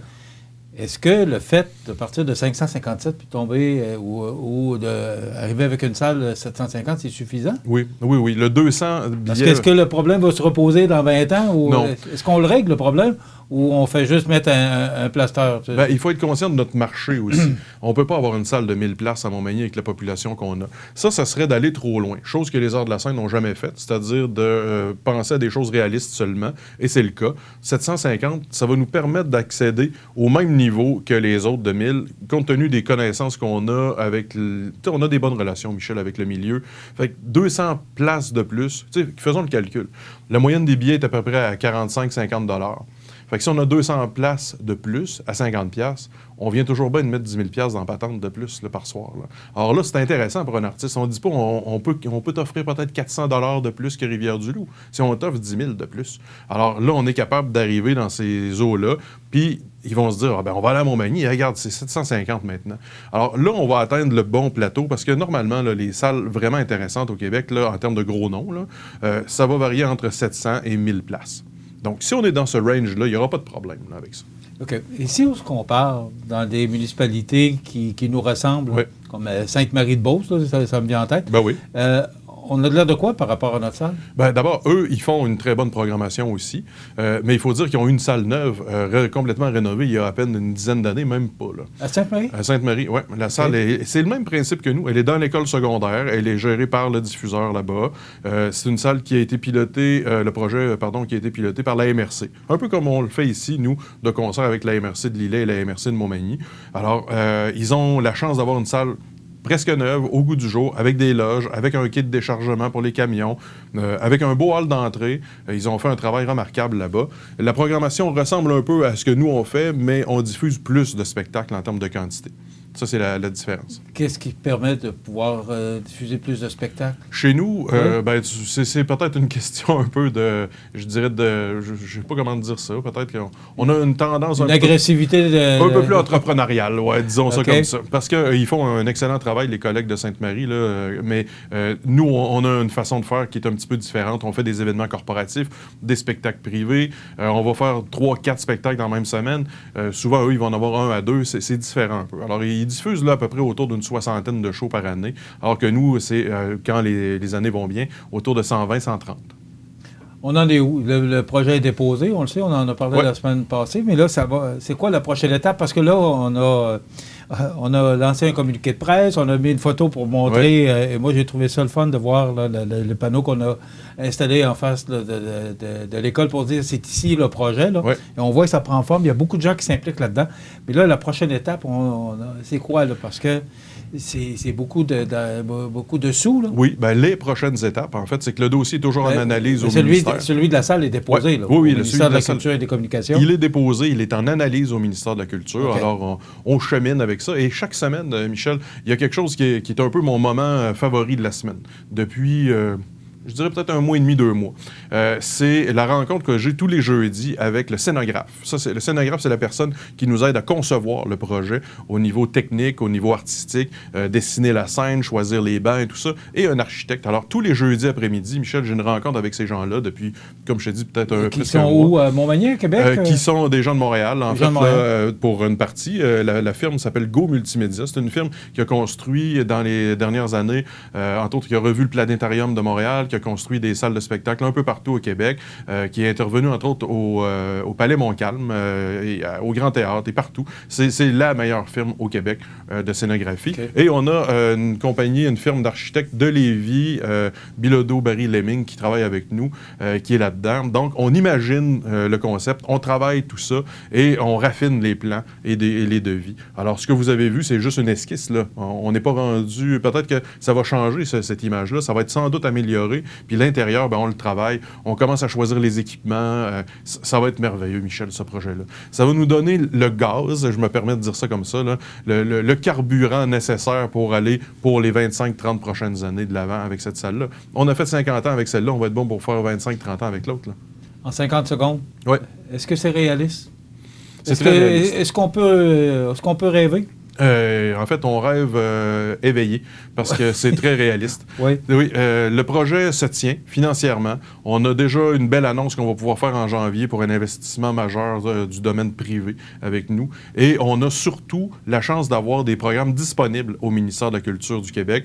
Est-ce que le fait de partir de 557 puis tomber ou d'arriver avec une salle de 750, c'est suffisant? Oui. Le 200 billets... Parce que est-ce que le problème va se reposer dans 20 ans? Ou non. Est-ce qu'on le règle, le problème? Ou on fait juste mettre un plaster? Il faut être conscient de notre marché aussi. On ne peut pas avoir une salle de 1000 places à Montmagny avec la population qu'on a. Ça serait d'aller trop loin. Chose que les Arts de la scène n'ont jamais faite, c'est-à-dire de penser à des choses réalistes seulement. Et c'est le cas. 750, ça va nous permettre d'accéder au même niveau que les autres de 1000, compte tenu des connaissances qu'on a avec... On a des bonnes relations, Michel, avec le milieu. Fait que 200 places de plus, faisons le calcul. La moyenne des billets est à peu près à 45-50 $. Fait que si on a 200 places de plus à 50$, on vient toujours bien de mettre 10 000$ dans patente de plus là, par soir. Là. Alors là, c'est intéressant pour un artiste. On ne dit pas on peut t'offrir peut-être 400 $ de plus que Rivière-du-Loup si on t'offre 10 000 de plus. Alors là, on est capable d'arriver dans ces eaux-là, puis ils vont se dire, on va aller à Montmagny, regarde, c'est 750 maintenant. Alors là, on va atteindre le bon plateau, parce que normalement, là, les salles vraiment intéressantes au Québec, là, en termes de gros noms, là, ça va varier entre 700 et 1000 places. Donc, si on est dans ce range-là, il n'y aura pas de problème là, avec ça. OK. Et si on se compare dans des municipalités qui nous ressemblent, oui. Comme Sainte-Marie-de-Beauce, là, ça me vient en tête, ben oui. On a de l'air de quoi par rapport à notre salle? D'abord, eux, ils font une très bonne programmation aussi. Mais il faut dire qu'ils ont une salle neuve, complètement rénovée, il y a à peine une dizaine d'années, même pas. Là. À Sainte-Marie? À Sainte-Marie, oui. La salle, c'est le même principe que nous. Elle est dans l'école secondaire. Elle est gérée par le diffuseur là-bas. C'est une salle qui a été pilotée, qui a été piloté par la MRC. Un peu comme on le fait ici, nous, de concert avec la MRC de Lillet et la MRC de Montmagny. Alors, ils ont la chance d'avoir une salle presque neuve, au goût du jour, avec des loges, avec un kit de déchargement pour les camions, avec un beau hall d'entrée. Ils ont fait un travail remarquable là-bas. La programmation ressemble un peu à ce que nous, on fait, mais on diffuse plus de spectacles en termes de quantité. Ça, c'est la différence. Qu'est-ce qui permet de pouvoir diffuser plus de spectacles? Chez nous, c'est peut-être une question un peu de, je dirais, je sais pas comment dire ça, peut-être qu'on a une tendance... Une agressivité un peu plus entrepreneuriale, ouais, disons ça comme ça. Parce qu'ils font un excellent travail, les collègues de Sainte-Marie, là, mais nous, on a une façon de faire qui est un petit peu différente. On fait des événements corporatifs, des spectacles privés. On va faire 3-4 spectacles dans la même semaine. Souvent, eux, ils vont en avoir 1 à 2. C'est différent un peu. Alors, ils diffusent là à peu près autour d'une 60aine de shows par année, alors que nous, c'est, quand les années vont bien, autour de 120, 130. On en est où? Le projet est déposé, on le sait, on en a parlé la semaine passée, mais là, ça va. C'est quoi la prochaine étape? Parce que là, on a lancé un communiqué de presse, on a mis une photo pour montrer, et moi, j'ai trouvé ça le fun de voir là, le panneau qu'on a installé en face de l'école pour dire c'est ici le projet. Là. Et on voit que ça prend forme. Il y a beaucoup de gens qui s'impliquent là-dedans. Mais là, la prochaine étape, c'est quoi? Là? Parce que c'est beaucoup de sous. Là. Oui, bien, les prochaines étapes, en fait, c'est que le dossier est toujours en analyse au ministère. Celui de la salle est déposé là, au ministère de la Culture et des Communications. Il est déposé, il est en analyse au ministère de la Culture. Alors, on chemine avec ça. Et chaque semaine, Michel, il y a quelque chose qui est un peu mon moment favori de la semaine. Depuis... je dirais peut-être 1 mois et demi, 2 mois. C'est la rencontre que j'ai tous les jeudis avec le scénographe. Le scénographe, c'est la personne qui nous aide à concevoir le projet au niveau technique, au niveau artistique, dessiner la scène, choisir les bancs et tout ça, et un architecte. Alors, tous les jeudis après-midi, Michel, j'ai une rencontre avec ces gens-là depuis, comme je te dis, peut-être un Qui sont où? À Montmagny, Québec? Qui sont des gens de Montréal, en fait, là, pour une partie. La firme s'appelle Go Multimédia. C'est une firme qui a construit dans les dernières années, entre autres, qui a revu le planétarium de Montréal, qui a construit des salles de spectacle un peu partout au Québec, qui est intervenu, entre autres, au Palais Montcalm, et au Grand Théâtre et partout. C'est la meilleure firme au Québec de scénographie. Et on a une firme d'architectes de Lévis, Bilodeau, Barry Lemming, qui travaille avec nous, qui est là-dedans. Donc, on imagine le concept, on travaille tout ça et on raffine les plans et les devis. Alors, ce que vous avez vu, c'est juste une esquisse, là. On n'est pas rendu... Peut-être que ça va changer, cette image-là. Ça va être sans doute amélioré. Puis l'intérieur, on le travaille. On commence à choisir les équipements. Ça va être merveilleux, Michel, ce projet-là. Ça va nous donner le gaz, je me permets de dire ça comme ça, là, le carburant nécessaire pour aller pour les 25-30 prochaines années de l'avant avec cette salle-là. On a fait 50 ans avec celle-là. On va être bon pour faire 25-30 ans avec l'autre. Là. En 50 secondes? Oui. Est-ce que c'est réaliste? Est-ce qu'on peut rêver? En fait, on rêve éveillé parce que c'est très réaliste. Oui, le projet se tient financièrement. On a déjà une belle annonce qu'on va pouvoir faire en janvier pour un investissement majeur du domaine privé avec nous. Et on a surtout la chance d'avoir des programmes disponibles au ministère de la Culture du Québec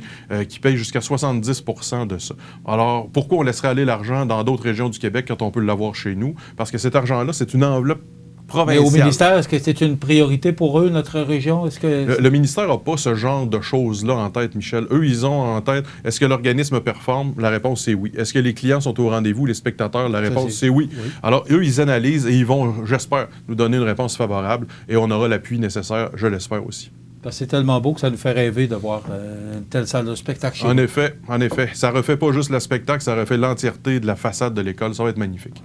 qui payent jusqu'à 70% de ça. Alors, pourquoi on laisserait aller l'argent dans d'autres régions du Québec quand on peut l'avoir chez nous? Parce que cet argent-là, c'est une enveloppe provinciale. Mais au ministère, est-ce que c'est une priorité pour eux, notre région? Le ministère n'a pas ce genre de choses-là en tête, Michel. Eux, ils ont en tête, est-ce que l'organisme performe? La réponse, c'est oui. Est-ce que les clients sont au rendez-vous, les spectateurs? La réponse, c'est oui. Alors, eux, ils analysent et ils vont, j'espère, nous donner une réponse favorable et on aura l'appui nécessaire, je l'espère aussi. Parce que c'est tellement beau que ça nous fait rêver de voir une telle salle de spectacle chez nous. En effet. Ça refait pas juste le spectacle, ça refait l'entièreté de la façade de l'école. Ça va être magnifique.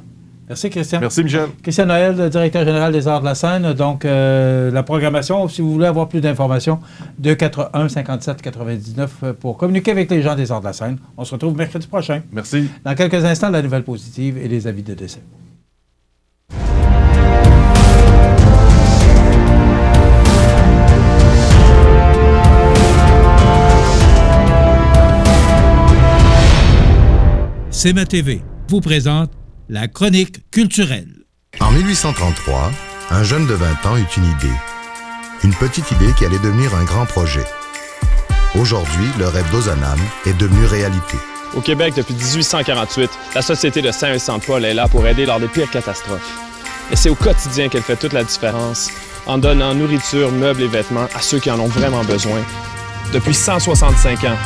Merci, Christian. Merci, Michel. Christian Noël, le directeur général des Arts de la scène. Donc, la programmation, si vous voulez avoir plus d'informations, 241-57-99 pour communiquer avec les gens des Arts de la scène. On se retrouve mercredi prochain. Merci. Dans quelques instants, la nouvelle positive et les avis de décès. CMA TV vous présente la chronique culturelle. En 1833, un jeune de 20 ans eut une idée. Une petite idée qui allait devenir un grand projet. Aujourd'hui, le rêve d'Ozanam est devenu réalité. Au Québec, depuis 1848, la Société de Saint-Vincent-de-Paul est là pour aider lors des pires catastrophes. Et c'est au quotidien qu'elle fait toute la différence, en donnant nourriture, meubles et vêtements à ceux qui en ont vraiment besoin. Depuis 165 ans,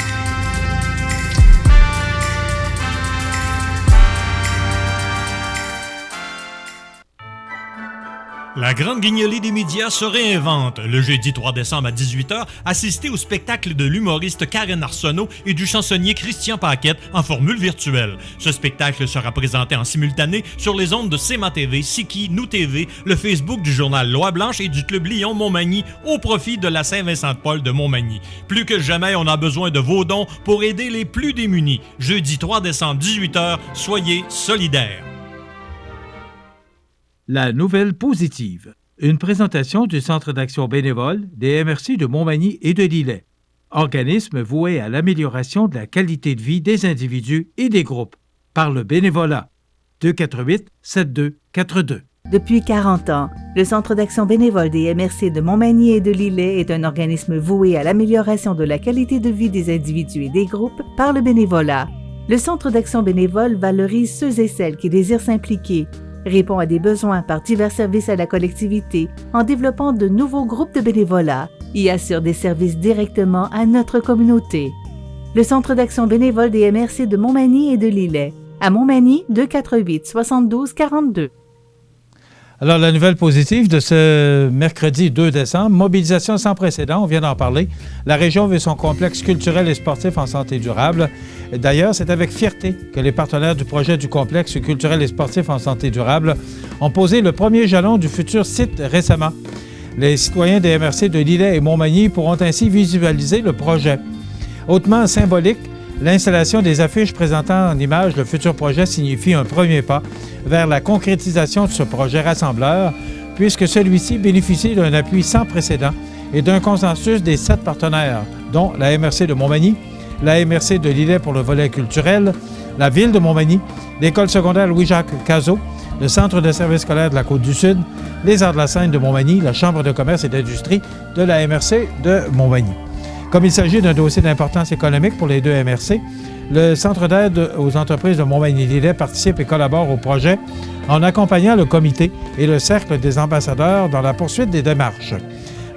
La Grande Guignolée des médias se réinvente. Le jeudi 3 décembre à 18h, assistez au spectacle de l'humoriste Karen Arsenault et du chansonnier Christian Paquette en formule virtuelle. Ce spectacle sera présenté en simultané sur les ondes de CMA TV, Siki, Nous TV, le Facebook du journal Loi Blanche et du Club Lyon Montmagny au profit de la Saint-Vincent-de-Paul de Montmagny. Plus que jamais, on a besoin de vos dons pour aider les plus démunis. Jeudi 3 décembre, 18h, soyez solidaires. La nouvelle positive. Une présentation du Centre d'action bénévole des MRC de Montmagny et de Lillet. Organisme voué à l'amélioration de la qualité de vie des individus et des groupes par le bénévolat. 248-7242. Depuis 40 ans, le Centre d'action bénévole des MRC de Montmagny et de Lillet est un organisme voué à l'amélioration de la qualité de vie des individus et des groupes par le bénévolat. Le Centre d'action bénévole valorise ceux et celles qui désirent s'impliquer, répond à des besoins par divers services à la collectivité en développant de nouveaux groupes de bénévolat et assure des services directement à notre communauté. Le Centre d'action bénévole des MRC de Montmagny et de Lillet. À Montmagny, 248-7242. Alors, la nouvelle positive de ce mercredi 2 décembre, mobilisation sans précédent, on vient d'en parler. La région veut son complexe culturel et sportif en santé durable. D'ailleurs, c'est avec fierté que les partenaires du projet du complexe culturel et sportif en santé durable ont posé le premier jalon du futur site récemment. Les citoyens des MRC de Lillet et Montmagny pourront ainsi visualiser le projet. Hautement symbolique, l'installation des affiches présentant en images le futur projet signifie un premier pas vers la concrétisation de ce projet rassembleur, puisque celui-ci bénéficie d'un appui sans précédent et d'un consensus des 7 partenaires, dont la MRC de Montmagny, la MRC de Lillet pour le volet culturel, la Ville de Montmagny, l'École secondaire Louis-Jacques Cazot, le Centre de services scolaires de la Côte-du-Sud, les Arts de la Seine de Montmagny, la Chambre de commerce et d'industrie de la MRC de Montmagny. Comme il s'agit d'un dossier d'importance économique pour les 2 MRC, le Centre d'aide aux entreprises de Montmagny-Lillet participe et collabore au projet en accompagnant le comité et le cercle des ambassadeurs dans la poursuite des démarches.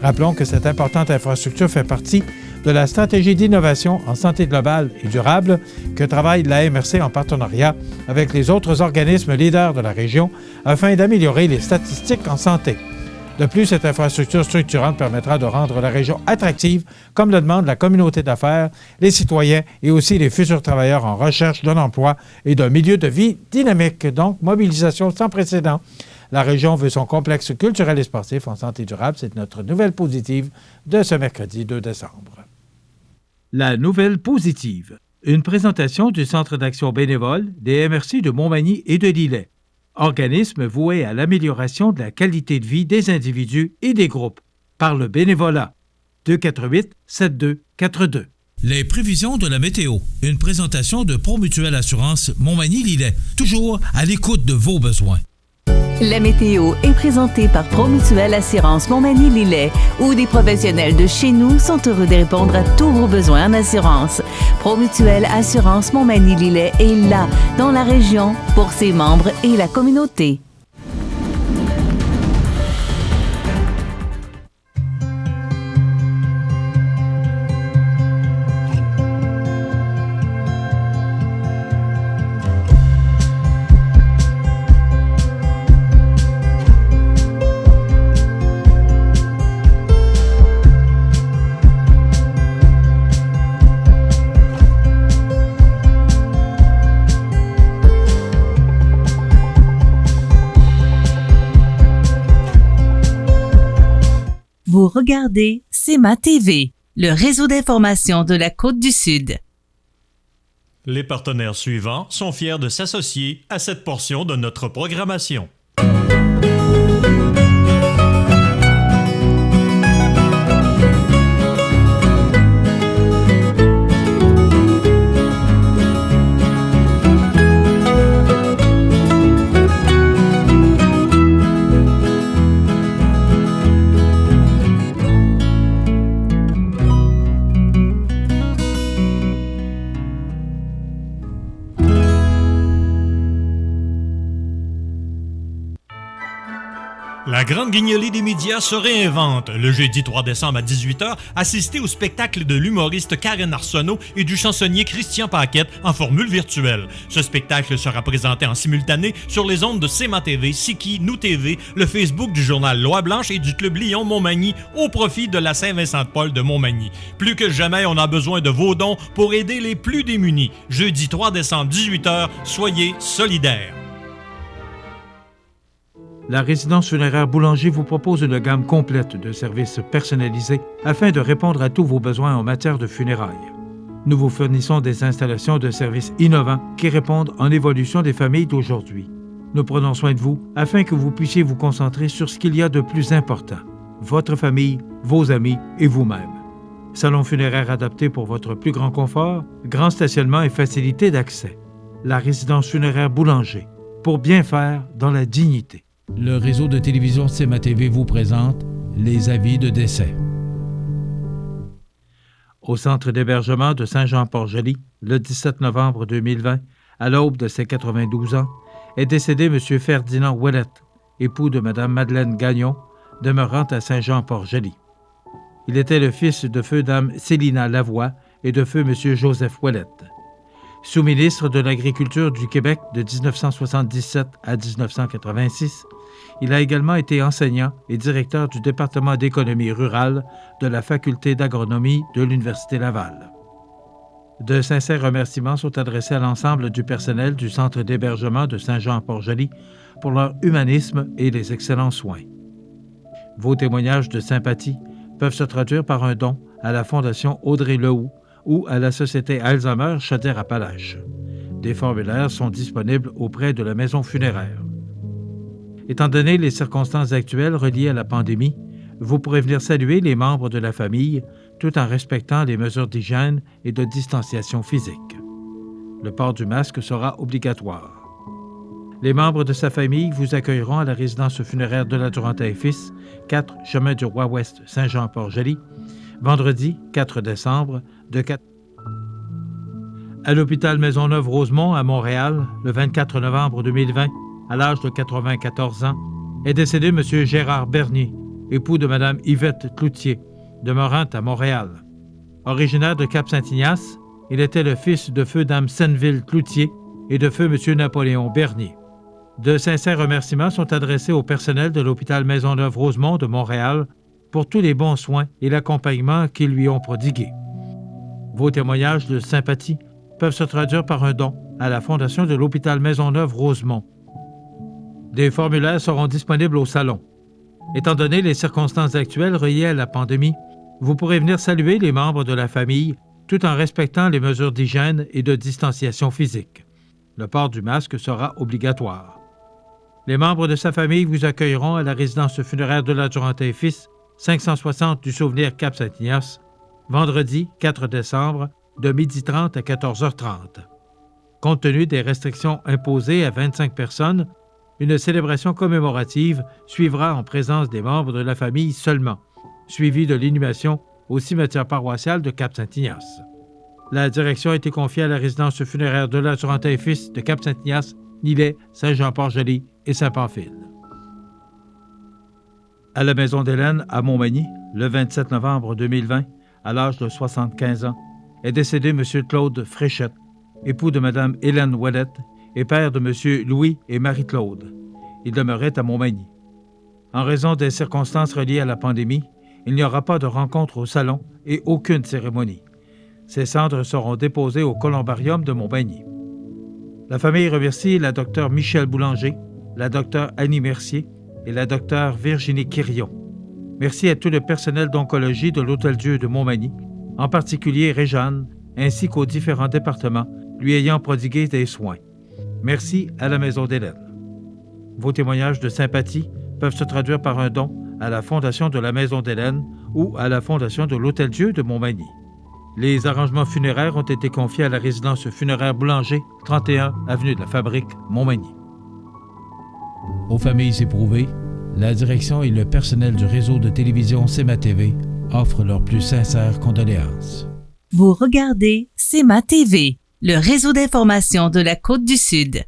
Rappelons que cette importante infrastructure fait partie de la stratégie d'innovation en santé globale et durable que travaille la MRC en partenariat avec les autres organismes leaders de la région afin d'améliorer les statistiques en santé. De plus, cette infrastructure structurante permettra de rendre la région attractive, comme le demande la communauté d'affaires, les citoyens et aussi les futurs travailleurs en recherche d'un emploi et d'un milieu de vie dynamique. Donc, mobilisation sans précédent. La région veut son complexe culturel et sportif en santé durable. C'est notre nouvelle positive de ce mercredi 2 décembre. La nouvelle positive. Une présentation du Centre d'action bénévole des MRC de Montmagny et de Lillet. Organisme voué à l'amélioration de la qualité de vie des individus et des groupes par le bénévolat. 248-7242. Les prévisions de la météo. Une présentation de Promutuelle Assurance Montmagny-Lillet. Toujours à l'écoute de vos besoins. La météo est présentée par Promutuelle Assurance Montmagny-Lillet, où des professionnels de chez nous sont heureux de répondre à tous vos besoins en assurance. Promutuelle Assurance Montmagny-Lillet est là, dans la région, pour ses membres et la communauté. Vous regardez CMA TV, le réseau d'information de la Côte-du-Sud. Les partenaires suivants sont fiers de s'associer à cette portion de notre programmation. Grande Guignolée des médias se réinvente. Le jeudi 3 décembre à 18h, assistez au spectacle de l'humoriste Karen Arsenault et du chansonnier Christian Paquette en formule virtuelle. Ce spectacle sera présenté en simultané sur les ondes de CMA TV, Siki, Nous TV, le Facebook du journal Loi-Blanche et du Club Lyon-Montmagny au profit de la Saint-Vincent-de-Paul de Montmagny. Plus que jamais, on a besoin de vos dons pour aider les plus démunis. Jeudi 3 décembre, 18h, soyez solidaires. La résidence funéraire Boulanger vous propose une gamme complète de services personnalisés afin de répondre à tous vos besoins en matière de funérailles. Nous vous fournissons des installations de services innovants qui répondent en évolution des familles d'aujourd'hui. Nous prenons soin de vous afin que vous puissiez vous concentrer sur ce qu'il y a de plus important, votre famille, vos amis et vous-même. Salon funéraire adapté pour votre plus grand confort, grand stationnement et facilité d'accès. La résidence funéraire Boulanger, pour bien faire dans la dignité. Le réseau de télévision CMA TV vous présente les avis de décès. Au centre d'hébergement de Saint-Jean-Port-Joli, le 17 novembre 2020, à l'aube de ses 92 ans, est décédé M. Ferdinand Ouellette, époux de Mme Madeleine Gagnon, demeurant à Saint-Jean-Port-Joli. Il était le fils de feu Dame Célina Lavoie et de feu M. Joseph Ouellette. Sous-ministre de l'Agriculture du Québec de 1977 à 1986, il a également été enseignant et directeur du département d'économie rurale de la Faculté d'agronomie de l'Université Laval. De sincères remerciements sont adressés à l'ensemble du personnel du centre d'hébergement de Saint-Jean-Port-Joli pour leur humanisme et les excellents soins. Vos témoignages de sympathie peuvent se traduire par un don à la Fondation Audrey-Lehoux ou à la Société Alzheimer Chaudière-Appalaches. Des formulaires sont disponibles auprès de la maison funéraire. Étant donné les circonstances actuelles reliées à la pandémie, vous pourrez venir saluer les membres de la famille tout en respectant les mesures d'hygiène et de distanciation physique. Le port du masque sera obligatoire. Les membres de sa famille vous accueilleront à la résidence funéraire de la Durantaye Fils, 4 chemin du Roi-Ouest, Saint-Jean-Port-Joli, vendredi 4 décembre, de 4. À l'hôpital Maisonneuve-Rosemont à Montréal, le 24 novembre 2020, à l'âge de 94 ans, est décédé M. Gérard Bernier, époux de Mme Yvette Cloutier, demeurant à Montréal. Originaire de Cap-Saint-Ignace, il était le fils de feu Dame Senneville Cloutier et de feu M. Napoléon Bernier. De sincères remerciements sont adressés au personnel de l'hôpital Maisonneuve-Rosemont de Montréal pour tous les bons soins et l'accompagnement qu'ils lui ont prodigués. Vos témoignages de sympathie peuvent se traduire par un don à la Fondation de l'hôpital Maisonneuve-Rosemont. Des formulaires seront disponibles au salon. Étant donné les circonstances actuelles reliées à la pandémie, vous pourrez venir saluer les membres de la famille tout en respectant les mesures d'hygiène et de distanciation physique. Le port du masque sera obligatoire. Les membres de sa famille vous accueilleront à la résidence funéraire de la Durantaye Fils, 560 du Souvenir Cap-Saint-Ignace, vendredi 4 décembre, de 12h30 à 14h30. Compte tenu des restrictions imposées à 25 personnes, une célébration commémorative suivra en présence des membres de la famille seulement, suivie de l'inhumation au cimetière paroissial de Cap-Saint-Ignace. La direction a été confiée à la résidence funéraire de la Durantaye Fils de Cap-Saint-Ignace, Nilet, Saint-Jean-Port-Joli et Saint-Pamphile. À la Maison d'Hélène, à Montmagny, le 27 novembre 2020, à l'âge de 75 ans, est décédé M. Claude Fréchette, époux de Mme Hélène Ouellette et père de M. Louis et Marie-Claude. Il demeurait à Montmagny. En raison des circonstances reliées à la pandémie, il n'y aura pas de rencontre au salon et aucune cérémonie. Ses cendres seront déposées au columbarium de Montmagny. La famille remercie la Dr Michel Boulanger, la Dr Annie Mercier et la Dr Virginie Quirion. Merci à tout le personnel d'oncologie de l'Hôtel-Dieu de Montmagny, en particulier Réjeanne, ainsi qu'aux différents départements lui ayant prodigué des soins. Merci à la Maison d'Hélène. Vos témoignages de sympathie peuvent se traduire par un don à la Fondation de la Maison d'Hélène ou à la Fondation de l'Hôtel-Dieu de Montmagny. Les arrangements funéraires ont été confiés à la résidence funéraire Boulanger, 31 avenue de la Fabrique, Montmagny. Aux familles éprouvées, la direction et le personnel du réseau de télévision CMA TV offrent leurs plus sincères condoléances. Vous regardez CMA TV, le réseau d'information de la Côte-du-Sud.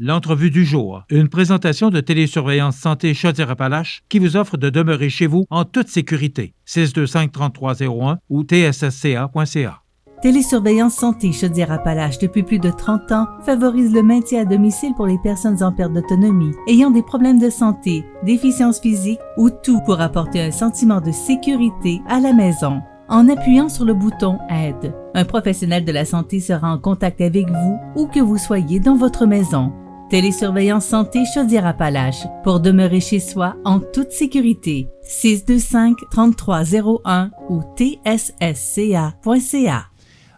L'entrevue du jour, une présentation de Télésurveillance Santé Chaudière-Appalaches qui vous offre de demeurer chez vous en toute sécurité. 625-3301 ou tssca.ca. Télésurveillance Santé Chaudière-Appalaches depuis plus de 30 ans favorise le maintien à domicile pour les personnes en perte d'autonomie, ayant des problèmes de santé, déficience physique ou tout pour apporter un sentiment de sécurité à la maison. En appuyant sur le bouton « Aide », un professionnel de la santé sera en contact avec vous où que vous soyez dans votre maison. Télésurveillance Santé Chaudière-Appalaches pour demeurer chez soi en toute sécurité. 625-3301 ou tssca.ca.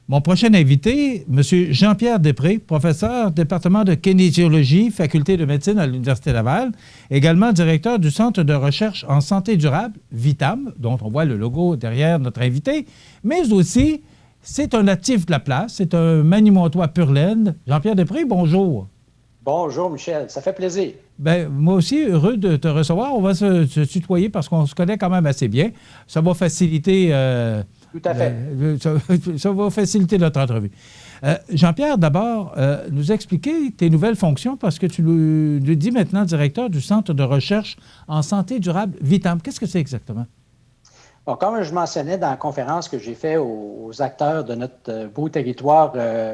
Mon prochain invité, M. Jean-Pierre Després, professeur département de kinésiologie, faculté de médecine à l'Université Laval, également directeur du Centre de recherche en santé durable, VITAM, dont on voit le logo derrière notre invité, mais aussi, c'est un natif de la place, c'est un Manimontois pur laine. Jean-Pierre Després, bonjour. Bonjour, Michel. Ça fait plaisir. Bien, moi aussi, heureux de te recevoir. On va se tutoyer parce qu'on se connaît quand même assez bien. Ça va faciliter... Tout à fait. Ça va faciliter notre entrevue. Jean-Pierre, d'abord, nous expliquer tes nouvelles fonctions parce que tu nous dis maintenant directeur du Centre de recherche en santé durable VITAM. Qu'est-ce que c'est exactement? Bon, comme je mentionnais dans la conférence que j'ai faite aux acteurs de notre beau territoire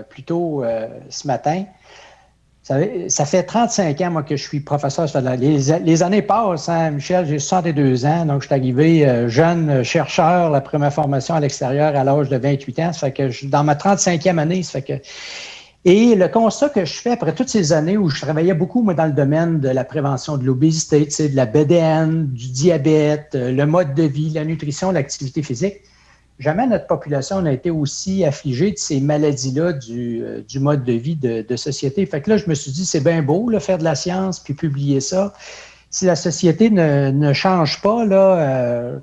plus tôt ce matin, ça fait 35 ans, moi, que je suis professeur. Les années passent, hein, Michel, j'ai 62 ans, donc je suis arrivé jeune chercheur, la première formation à l'extérieur à l'âge de 28 ans. Ça fait que dans ma 35e année, ça fait que... Et le constat que je fais après toutes ces années où je travaillais beaucoup, moi, dans le domaine de la prévention de l'obésité, tu sais, de la BDN, du diabète, le mode de vie, la nutrition, l'activité physique, jamais notre population n'a été aussi affligée de ces maladies-là du mode de vie de société. Fait que là, je me suis dit, c'est bien beau, là, faire de la science puis publier ça. Si la société ne change pas, là, je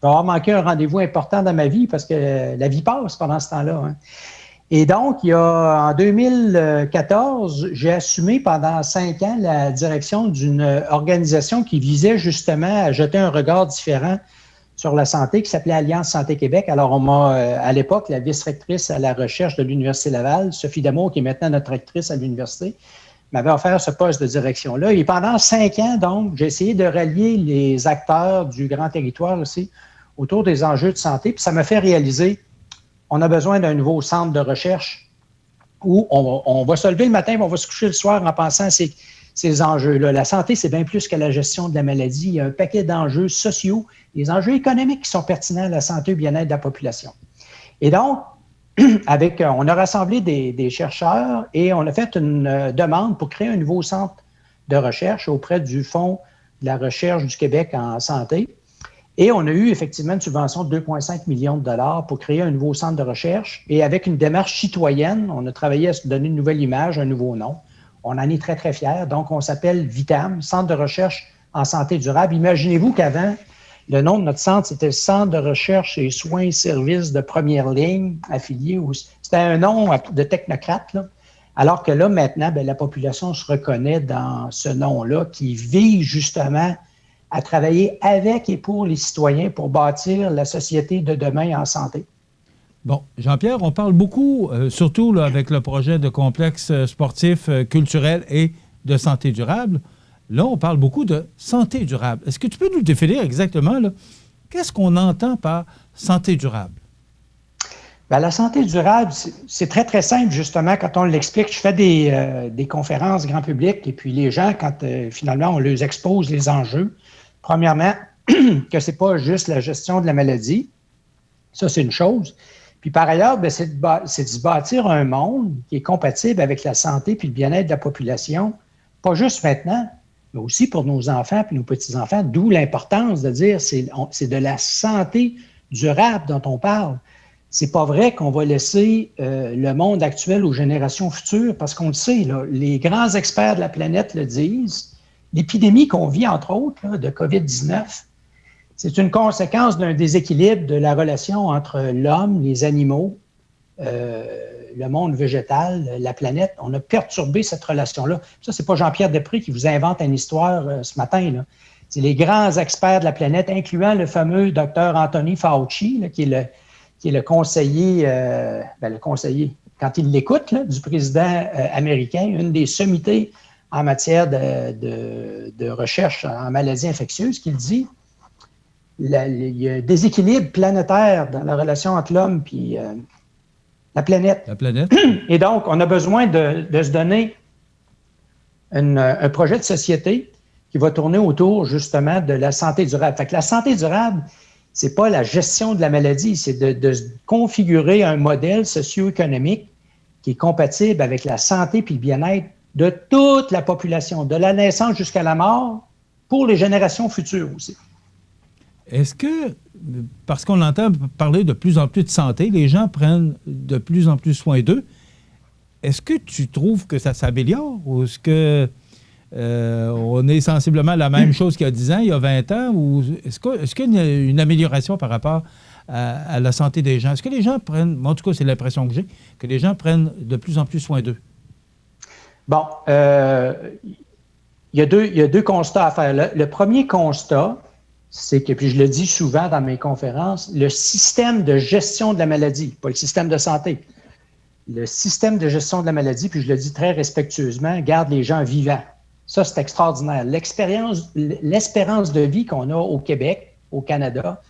vais avoir manqué un rendez-vous important dans ma vie parce que la vie passe pendant ce temps-là. Hein. Et donc, en 2014, j'ai assumé pendant 5 ans la direction d'une organisation qui visait justement à jeter un regard différent sur la santé, qui s'appelait Alliance Santé Québec. Alors, on m'a, à l'époque, la vice-rectrice à la recherche de l'Université Laval, Sophie Damour, qui est maintenant notre rectrice à l'université, m'avait offert ce poste de direction-là. Et pendant 5 ans, donc, j'ai essayé de rallier les acteurs du grand territoire aussi autour des enjeux de santé. Puis ça m'a fait réaliser on a besoin d'un nouveau centre de recherche où on va se lever le matin, on va se coucher le soir en pensant à ces enjeux-là. La santé, c'est bien plus que la gestion de la maladie. Il y a un paquet d'enjeux sociaux, des enjeux économiques qui sont pertinents à la santé et au bien-être de la population. Et donc, on a rassemblé des chercheurs et on a fait une demande pour créer un nouveau centre de recherche auprès du Fonds de la recherche du Québec en santé. Et on a eu effectivement une subvention de 2,5 millions de dollars pour créer un nouveau centre de recherche. Et avec une démarche citoyenne, on a travaillé à se donner une nouvelle image, un nouveau nom. On en est très, très fiers. Donc, on s'appelle VITAM, Centre de recherche en santé durable. Imaginez-vous qu'avant, le nom de notre centre, c'était le Centre de recherche et soins et services de première ligne affilié. C'était un nom de technocrate, là. Alors que là, maintenant, bien, la population se reconnaît dans ce nom-là qui vise justement à travailler avec et pour les citoyens pour bâtir la société de demain en santé. Bon, Jean-Pierre, on parle beaucoup, surtout là, avec le projet de complexe sportif, culturel et de santé durable. Là, on parle beaucoup de santé durable. Est-ce que tu peux nous définir exactement, là, qu'est-ce qu'on entend par santé durable? Bien, la santé durable, c'est très, très simple, justement, quand on l'explique. Je fais des conférences grand public et puis les gens, quand finalement on leur expose les enjeux, premièrement, que ce n'est pas juste la gestion de la maladie. Ça, c'est une chose. Puis par ailleurs, bien, c'est de se bâtir un monde qui est compatible avec la santé puis le bien-être de la population, pas juste maintenant, mais aussi pour nos enfants puis nos petits-enfants, d'où l'importance de dire c'est de la santé durable dont on parle. C'est pas vrai qu'on va laisser le monde actuel aux générations futures, parce qu'on le sait, là, les grands experts de la planète le disent. L'épidémie qu'on vit, entre autres, là, de COVID-19, c'est une conséquence d'un déséquilibre de la relation entre l'homme, les animaux, le monde végétal, la planète. On a perturbé cette relation-là. Ça, c'est pas Jean-Pierre Després qui vous invente une histoire ce matin, là. C'est les grands experts de la planète, incluant le fameux docteur Anthony Fauci, là, qui est le conseiller, le conseiller, quand il l'écoute, là, du président américain, une des sommités en matière de recherche en maladies infectieuses qui dit il y a un déséquilibre planétaire dans la relation entre l'homme et la planète. La planète. Et donc, on a besoin de se donner un projet de société qui va tourner autour, justement, de la santé durable. Fait que la santé durable, c'est pas la gestion de la maladie, c'est de configurer un modèle socio-économique qui est compatible avec la santé puis le bien-être de toute la population, de la naissance jusqu'à la mort, pour les générations futures aussi. Est-ce que, parce qu'on entend parler de plus en plus de santé, les gens prennent de plus en plus soin d'eux, est-ce que tu trouves que ça s'améliore ou est-ce que on est sensiblement la même chose qu'il y a 10 ans, il y a 20 ans, ou est-ce qu'il y a une amélioration par rapport à la santé des gens? Est-ce que les gens prennent, en tout cas c'est l'impression que j'ai, que les gens prennent de plus en plus soin d'eux? Bon, il y a deux constats à faire. Le premier constat, c'est que, puis je le dis souvent dans mes conférences, le système de gestion de la maladie, pas le système de santé, le système de gestion de la maladie, puis je le dis très respectueusement, garde les gens vivants. Ça, c'est extraordinaire. L'espérance de vie qu'on a au Québec, au Canada,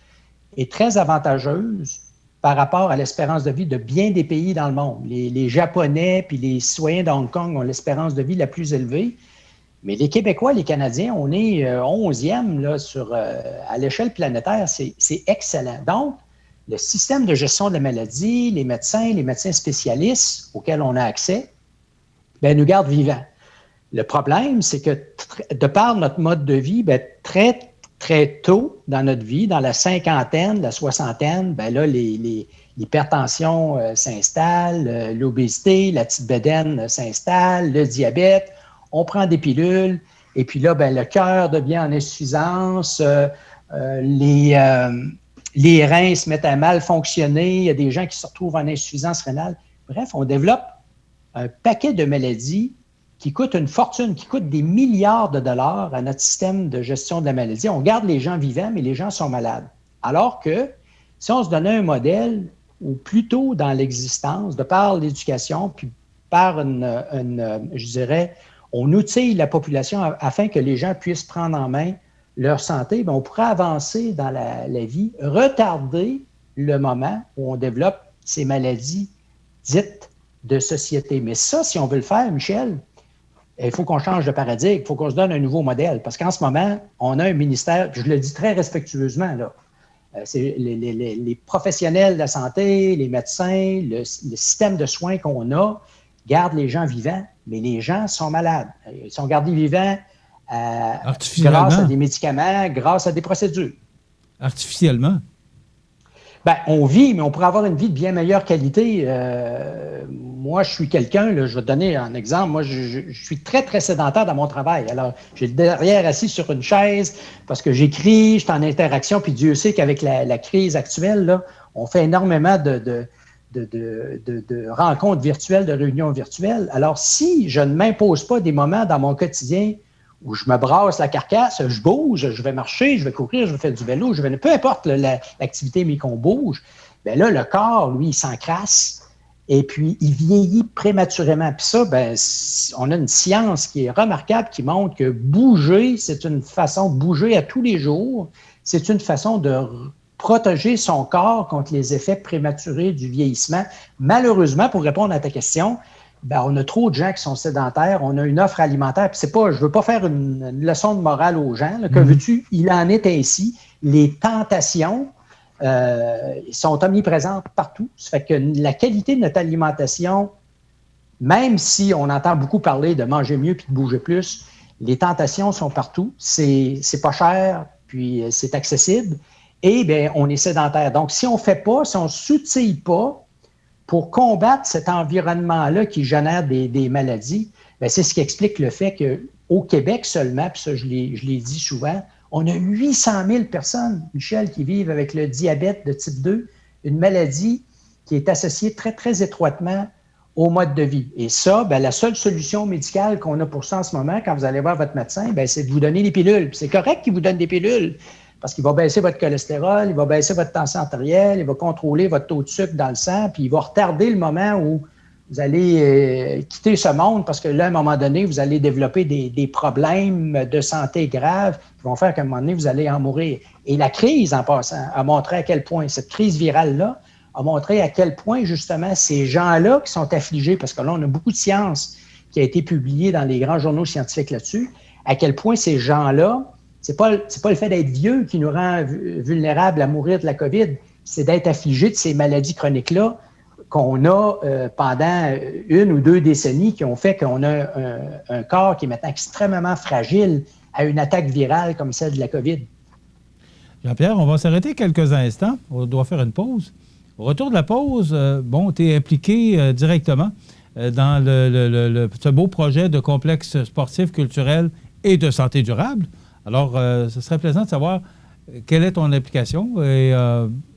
est très avantageuse par rapport à l'espérance de vie de bien des pays dans le monde. Les Japonais puis les citoyens de Hong Kong ont l'espérance de vie la plus élevée. Mais les Québécois, les Canadiens, on est 11e là, à l'échelle planétaire. C'est excellent. Donc, le système de gestion de la maladie, les médecins spécialistes auxquels on a accès, bien, nous gardent vivants. Le problème, c'est que de par notre mode de vie, bien, très, très tôt dans notre vie, dans la cinquantaine, la soixantaine, bien là, l'hypertension s'installe, l'obésité, la petite bédaine s'installe, le diabète, on prend des pilules, et puis là, bien, le cœur devient en insuffisance, les reins se mettent à mal fonctionner, il y a des gens qui se retrouvent en insuffisance rénale. Bref, on développe un paquet de maladies qui coûtent une fortune, qui coûtent des milliards de dollars à notre système de gestion de la maladie. On garde les gens vivants, mais les gens sont malades. Alors que si on se donnait un modèle où plus tôt dans l'existence, de par l'éducation, puis par je dirais, on outille la population afin que les gens puissent prendre en main leur santé, bien, on pourrait avancer dans la vie, retarder le moment où on développe ces maladies dites de société. Mais ça, si on veut le faire, Michel, il faut qu'on change de paradigme, il faut qu'on se donne un nouveau modèle. Parce qu'en ce moment, on a un ministère, je le dis très respectueusement, là, c'est les professionnels de la santé, les médecins, le système de soins qu'on a gardent les gens vivants, mais les gens sont malades. Ils sont gardés vivants grâce à des médicaments, grâce à des procédures. Artificiellement? Bien, on vit, mais on pourrait avoir une vie de bien meilleure qualité. Moi, je suis quelqu'un, là, je vais te donner un exemple. Moi, je suis très, très sédentaire dans mon travail. Alors, j'ai le derrière assis sur une chaise parce que j'écris, je suis en interaction, puis Dieu sait qu'avec la crise actuelle, là, on fait énormément de rencontres virtuelles, de réunions virtuelles. Alors, si je ne m'impose pas des moments dans mon quotidien où je me brasse la carcasse, je bouge, je vais marcher, je vais courir, je vais faire du vélo, peu importe l'activité, mais qu'on bouge, bien là, le corps, lui, il s'encrasse et puis il vieillit prématurément. Puis ça, bien, on a une science qui est remarquable qui montre que bouger, c'est une façon de bouger à tous les jours, c'est une façon de protéger son corps contre les effets prématurés du vieillissement. Malheureusement, pour répondre à ta question, ben, on a trop de gens qui sont sédentaires, on a une offre alimentaire, puis c'est pas, je veux pas faire une leçon de morale aux gens, là, que veux-tu, il en est ainsi. Les tentations sont omniprésentes partout. Ça fait que la qualité de notre alimentation, même si on entend beaucoup parler de manger mieux puis de bouger plus, les tentations sont partout. C'est pas cher, puis c'est accessible, et bien, on est sédentaire. Donc, si on fait pas, si on s'outille pas, pour combattre cet environnement-là qui génère des maladies, bien, c'est ce qui explique le fait qu'au Québec seulement, puis ça je l'ai dit souvent, on a 800 000 personnes, Michel, qui vivent avec le diabète de type 2, une maladie qui est associée très, très étroitement au mode de vie. Et ça, bien, la seule solution médicale qu'on a pour ça en ce moment, quand vous allez voir votre médecin, bien, c'est de vous donner des pilules. Puis c'est correct qu'il vous donne des pilules, parce qu'il va baisser votre cholestérol, il va baisser votre tension artérielle, il va contrôler votre taux de sucre dans le sang, puis il va retarder le moment où Vous allez quitter ce monde parce que là, à un moment donné, vous allez développer des problèmes de santé graves qui vont faire qu'à un moment donné, vous allez en mourir. Et la crise, en passant, a montré à quel point, cette crise virale-là, a montré à quel point, justement, ces gens-là qui sont affligés, parce que là, on a beaucoup de science qui a été publiée dans les grands journaux scientifiques là-dessus, à quel point ces gens-là, c'est pas le fait d'être vieux qui nous rend vulnérables à mourir de la COVID, c'est d'être affligé de ces maladies chroniques-là qu'on a pendant 1 ou 2 décennies qui ont fait qu'on a un corps qui est maintenant extrêmement fragile à une attaque virale comme celle de la COVID. Jean-Pierre, on va s'arrêter quelques instants. On doit faire une pause. Au retour de la pause, tu es impliqué directement dans ce beau projet de complexe sportif, culturel et de santé durable. Alors, ce serait plaisant de savoir quelle est ton implication et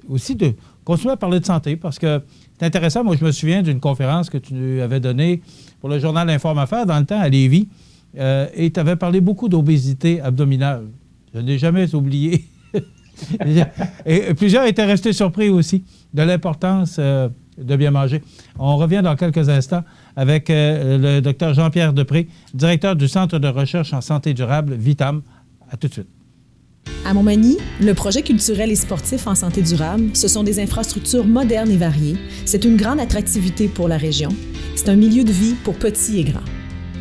aussi de continuer à parler de santé parce que c'est intéressant. Moi, je me souviens d'une conférence que tu avais donnée pour le journal Informe Affaires dans le temps à Lévis et tu avais parlé beaucoup d'obésité abdominale. Je n'ai jamais oublié. Et plusieurs étaient restés surpris aussi de l'importance de bien manger. On revient dans quelques instants avec le Dr Jean-Pierre Depré, directeur du Centre de recherche en santé durable, VITAM. À tout de suite. À Montmagny, le projet culturel et sportif en santé durable, ce sont des infrastructures modernes et variées. C'est une grande attractivité pour la région. C'est un milieu de vie pour petits et grands.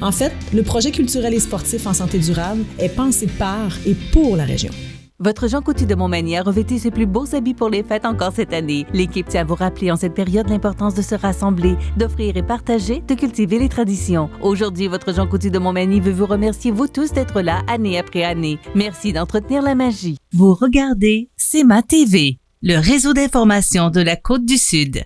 En fait, le projet culturel et sportif en santé durable est pensé par et pour la région. Votre Jean Coutu de Montmagny a revêtu ses plus beaux habits pour les fêtes encore cette année. L'équipe tient à vous rappeler en cette période l'importance de se rassembler, d'offrir et partager, de cultiver les traditions. Aujourd'hui, votre Jean Coutu de Montmagny veut vous remercier vous tous d'être là année après année. Merci d'entretenir la magie. Vous regardez CEMA TV, le réseau d'information de la Côte-du-Sud.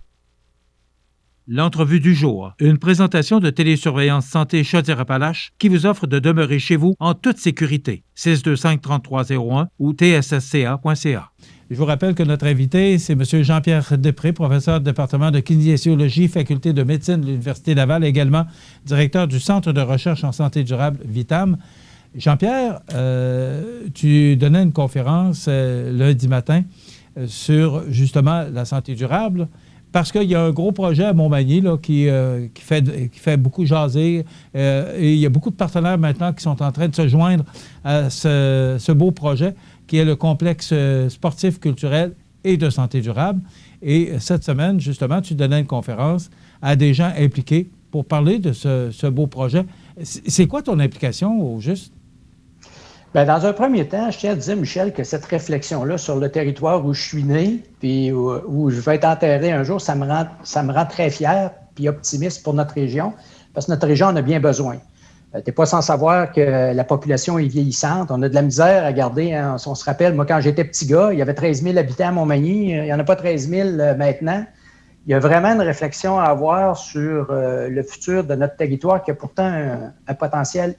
L'entrevue du jour, une présentation de Télésurveillance Santé Chaudière-Appalaches qui vous offre de demeurer chez vous en toute sécurité. 625-3301 ou tsSCA.ca. Je vous rappelle que notre invité, c'est M. Jean-Pierre Depré, professeur du département de kinésiologie, faculté de médecine de l'Université Laval, également directeur du Centre de recherche en santé durable, VITAM. Jean-Pierre, tu donnais une conférence lundi matin sur justement la santé durable. Parce qu'il y a un gros projet à Montmagny là, qui fait beaucoup jaser et il y a beaucoup de partenaires maintenant qui sont en train de se joindre à ce beau projet qui est le complexe sportif, culturel et de santé durable. Et cette semaine, justement, tu donnais une conférence à des gens impliqués pour parler de ce beau projet. C'est quoi ton implication au juste? Bien, dans un premier temps, je tiens à te dire, Michel, que cette réflexion-là sur le territoire où je suis né, puis où je vais être enterré un jour, ça me rend très fier puis optimiste pour notre région, parce que notre région en a bien besoin. Tu n'es pas sans savoir que la population est vieillissante. On a de la misère à garder. Hein, on se rappelle, moi, quand j'étais petit gars, il y avait 13 000 habitants à Montmagny. Il n'y en a pas 13 000 maintenant. Il y a vraiment une réflexion à avoir sur le futur de notre territoire qui a pourtant un potentiel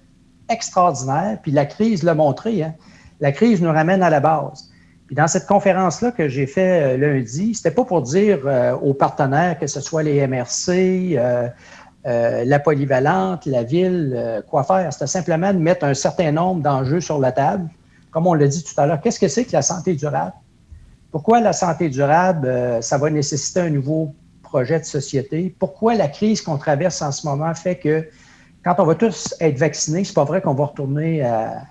extraordinaire, puis la crise l'a montré. Hein. La crise nous ramène à la base. Puis dans cette conférence-là que j'ai fait lundi, c'était pas pour dire aux partenaires, que ce soit les MRC, la polyvalente, la ville, quoi faire. C'était simplement de mettre un certain nombre d'enjeux sur la table. Comme on l'a dit tout à l'heure, qu'est-ce que c'est que la santé durable? Pourquoi la santé durable, ça va nécessiter un nouveau projet de société? Pourquoi la crise qu'on traverse en ce moment fait que quand on va tous être vaccinés, c'est pas vrai qu'on va retourner à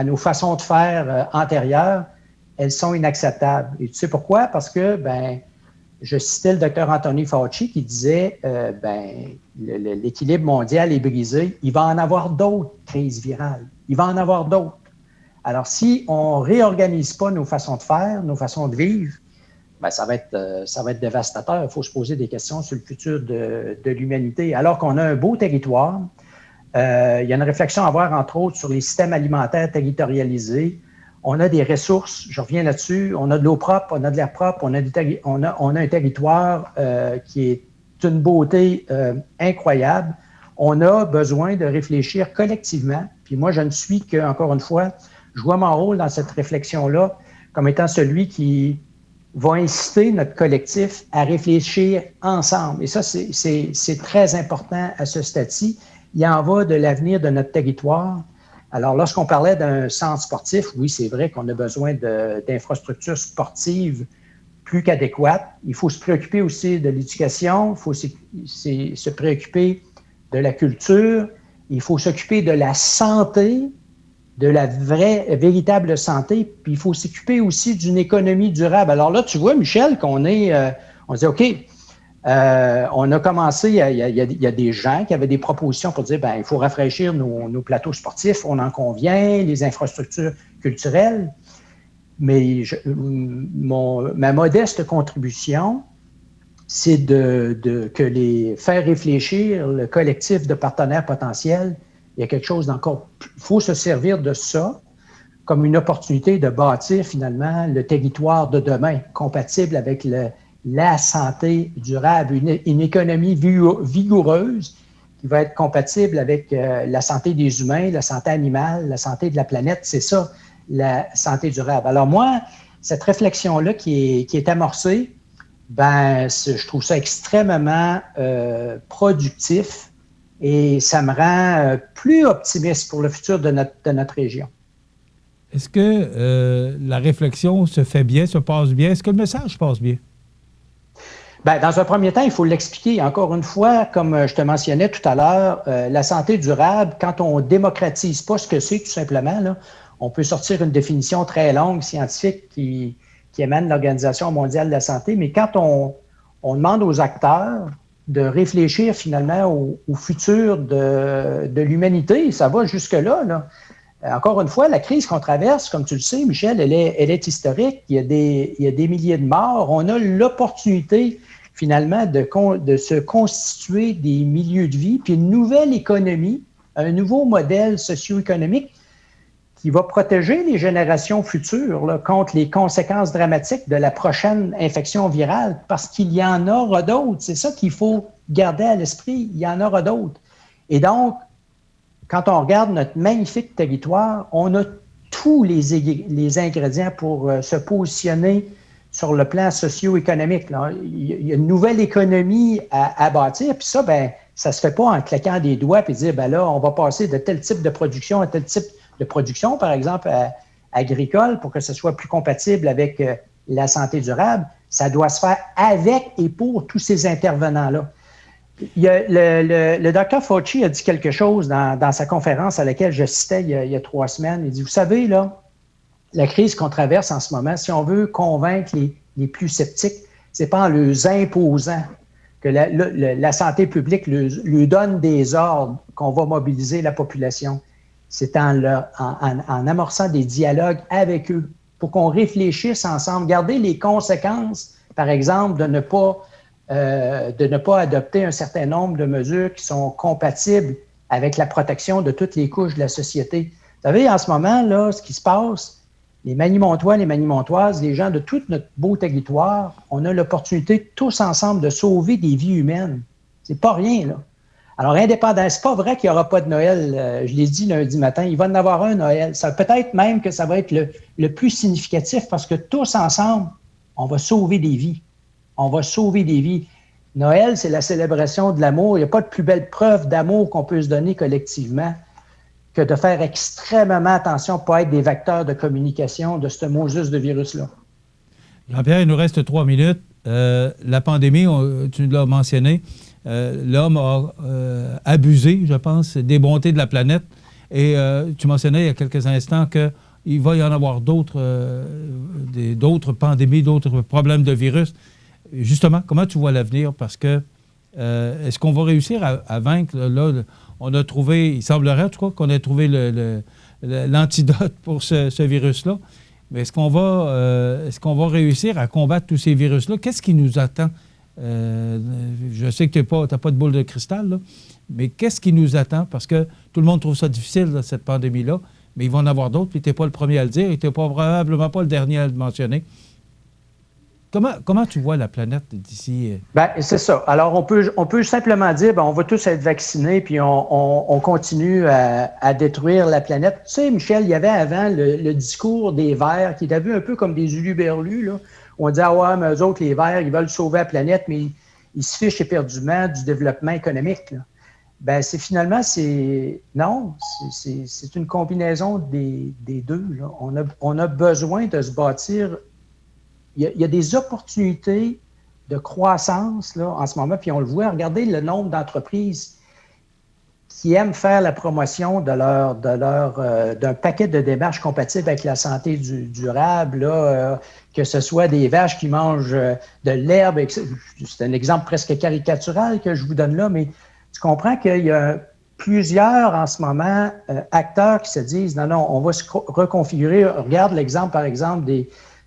nos façons de faire antérieures. Elles sont inacceptables. Et tu sais pourquoi? Parce que, je citais le docteur Anthony Fauci qui disait, l'équilibre mondial est brisé. Il va en avoir d'autres crises virales. Il va en avoir d'autres. Alors, si on ne réorganise pas nos façons de faire, nos façons de vivre, ça va être dévastateur. Il faut se poser des questions sur le futur de l'humanité. Alors qu'on a un beau territoire, il y a une réflexion à avoir, entre autres, sur les systèmes alimentaires territorialisés. On a des ressources, je reviens là-dessus, on a de l'eau propre, on a de l'air propre, on a un territoire qui est d'une beauté incroyable. On a besoin de réfléchir collectivement. Puis moi, je ne suis que, encore une fois, je vois mon rôle dans cette réflexion-là comme étant celui qui va inciter notre collectif à réfléchir ensemble. Et ça, c'est très important à ce stade-ci. Il en va de l'avenir de notre territoire. Alors, lorsqu'on parlait d'un centre sportif, oui, c'est vrai qu'on a besoin d'infrastructures sportives plus qu'adéquate. Il faut se préoccuper aussi de l'éducation, il faut se préoccuper de la culture, il faut s'occuper de la santé, de la véritable santé, puis il faut s'occuper aussi d'une économie durable. Alors là, tu vois, Michel, on dit, OK, on a commencé, il y a des gens qui avaient des propositions pour dire, il faut rafraîchir nos plateaux sportifs, on en convient, les infrastructures culturelles, mais ma modeste contribution, c'est faire réfléchir le collectif de partenaires potentiels. Il y a quelque chose d'encore plus. Il faut se servir de ça comme une opportunité de bâtir finalement le territoire de demain, compatible avec la santé durable, une économie vigoureuse qui va être compatible avec la santé des humains, la santé animale, la santé de la planète. C'est ça, la santé durable. Alors moi, cette réflexion-là qui est amorcée, je trouve ça extrêmement productif. Et ça me rend plus optimiste pour le futur de notre région. Est-ce que la réflexion se fait bien, se passe bien? Est-ce que le message passe bien? Dans un premier temps, il faut l'expliquer. Encore une fois, comme je te mentionnais tout à l'heure, la santé durable, quand on ne démocratise pas ce que c'est, tout simplement, là, on peut sortir une définition très longue, scientifique, qui émane de l'Organisation mondiale de la santé, mais quand on demande aux acteurs de réfléchir finalement au futur de l'humanité. Ça va jusque-là. Là. Encore une fois, la crise qu'on traverse, comme tu le sais, Michel, elle est historique. Il y a des milliers de morts. On a l'opportunité finalement de se constituer des milieux de vie, puis une nouvelle économie, un nouveau modèle socio-économique qui va protéger les générations futures là, contre les conséquences dramatiques de la prochaine infection virale, parce qu'il y en aura d'autres. C'est ça qu'il faut garder à l'esprit. Il y en aura d'autres. Et donc, quand on regarde notre magnifique territoire, on a tous les ingrédients pour se positionner sur le plan socio-économique. Là. Il y a une nouvelle économie à bâtir, puis ça, ça ne se fait pas en claquant des doigts et dire, là, on va passer de tel type de production à tel type de production, par exemple, agricole, pour que ce soit plus compatible avec la santé durable. Ça doit se faire avec et pour tous ces intervenants-là. Le Dr. Fauci a dit quelque chose dans sa conférence à laquelle je citais il y a 3 semaines. Il dit, vous savez, là, la crise qu'on traverse en ce moment, si on veut convaincre les plus sceptiques, c'est pas en leur imposant que la santé publique lui donne des ordres qu'on va mobiliser la population. C'est en amorçant des dialogues avec eux pour qu'on réfléchisse ensemble. Garder les conséquences, par exemple, de ne pas adopter un certain nombre de mesures qui sont compatibles avec la protection de toutes les couches de la société. Vous savez, en ce moment, là, ce qui se passe, les Magny-Montois, les Magny-Montoises, les gens de tout notre beau territoire, on a l'opportunité tous ensemble de sauver des vies humaines. C'est pas rien, là. Alors, indépendant, c'est pas vrai qu'il n'y aura pas de Noël. Je l'ai dit lundi matin, il va en avoir un Noël. Ça peut-être même que ça va être le plus significatif parce que tous ensemble, on va sauver des vies. On va sauver des vies. Noël, c'est la célébration de l'amour. Il n'y a pas de plus belle preuve d'amour qu'on peut se donner collectivement que de faire extrêmement attention pour être des vecteurs de communication de ce Moses de virus-là. Jean-Pierre, il nous reste 3 minutes. La pandémie, tu l'as mentionné, l'homme a abusé, je pense, des bontés de la planète. Et tu mentionnais il y a quelques instants qu'il va y en avoir d'autres pandémies, d'autres problèmes de virus. Justement, comment tu vois l'avenir? Parce que est-ce qu'on va réussir à vaincre? Là, on a trouvé, il semblerait en tout cas qu'on a trouvé l'antidote pour ce virus-là. Mais est-ce qu'on va réussir à combattre tous ces virus-là? Qu'est-ce qui nous attend? Je sais que tu n'as pas de boule de cristal, là, mais qu'est-ce qui nous attend? Parce que tout le monde trouve ça difficile, là, cette pandémie-là, mais il va en avoir d'autres, puis tu n'es pas le premier à le dire, et tu n'es probablement pas le dernier à le mentionner. Comment tu vois la planète d'ici? C'est ça. Alors, on peut simplement dire, on va tous être vaccinés, puis on continue à détruire la planète. Tu sais, Michel, il y avait avant le discours des Verts qui était vu un peu comme des huluberlus, là. On dit, mais eux autres, les Verts, ils veulent sauver la planète, mais ils se fichent éperdument du développement économique, là. C'est une combinaison des deux, là. On a besoin de se bâtir y a des opportunités de croissance là, en ce moment, puis on le voit. Regardez le nombre d'entreprises qui aiment faire la promotion d'un paquet de démarches compatibles avec la santé durable, là, que ce soit des vaches qui mangent de l'herbe. C'est un exemple presque caricatural que je vous donne là, mais tu comprends qu'il y a plusieurs en ce moment acteurs qui se disent non, on va se reconfigurer. Regarde l'exemple, par exemple,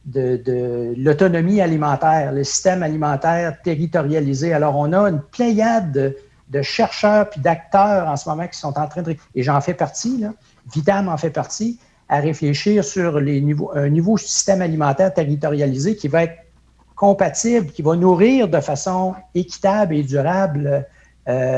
de l'autonomie alimentaire, le système alimentaire territorialisé. Alors, on a une pléiade de chercheurs puis d'acteurs en ce moment qui sont en train de... Et j'en fais partie, là, Vitam en fait partie, à réfléchir sur un nouveau système alimentaire territorialisé qui va être compatible, qui va nourrir de façon équitable et durable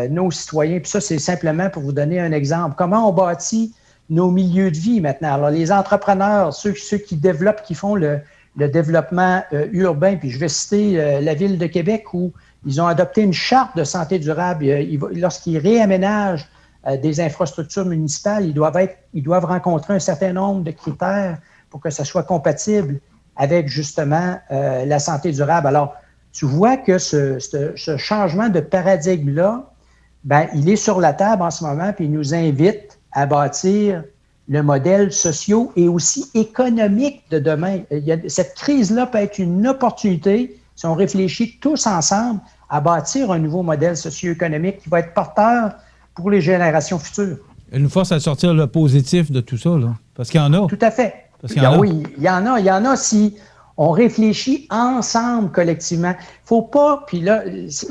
nos citoyens. Puis ça, c'est simplement pour vous donner un exemple. Comment on bâtit nos milieux de vie maintenant? Alors, les entrepreneurs, ceux qui développent, qui font le développement urbain, puis je vais citer la Ville de Québec où ils ont adopté une charte de santé durable. Lorsqu'ils réaménagent des infrastructures municipales, ils doivent rencontrer un certain nombre de critères pour que ça soit compatible avec justement la santé durable. Alors, tu vois que ce changement de paradigme-là, ben, il est sur la table en ce moment, puis il nous invite à bâtir le modèle social et aussi économique de demain. Cette crise-là peut être une opportunité, si on réfléchit tous ensemble, à bâtir un nouveau modèle socio-économique qui va être porteur pour les générations futures. Elle nous force à sortir le positif de tout ça, là, parce qu'il y en a. Tout à fait. Parce qu'il y en a. Oui, il y en a si on réfléchit ensemble collectivement. Faut pas, puis là,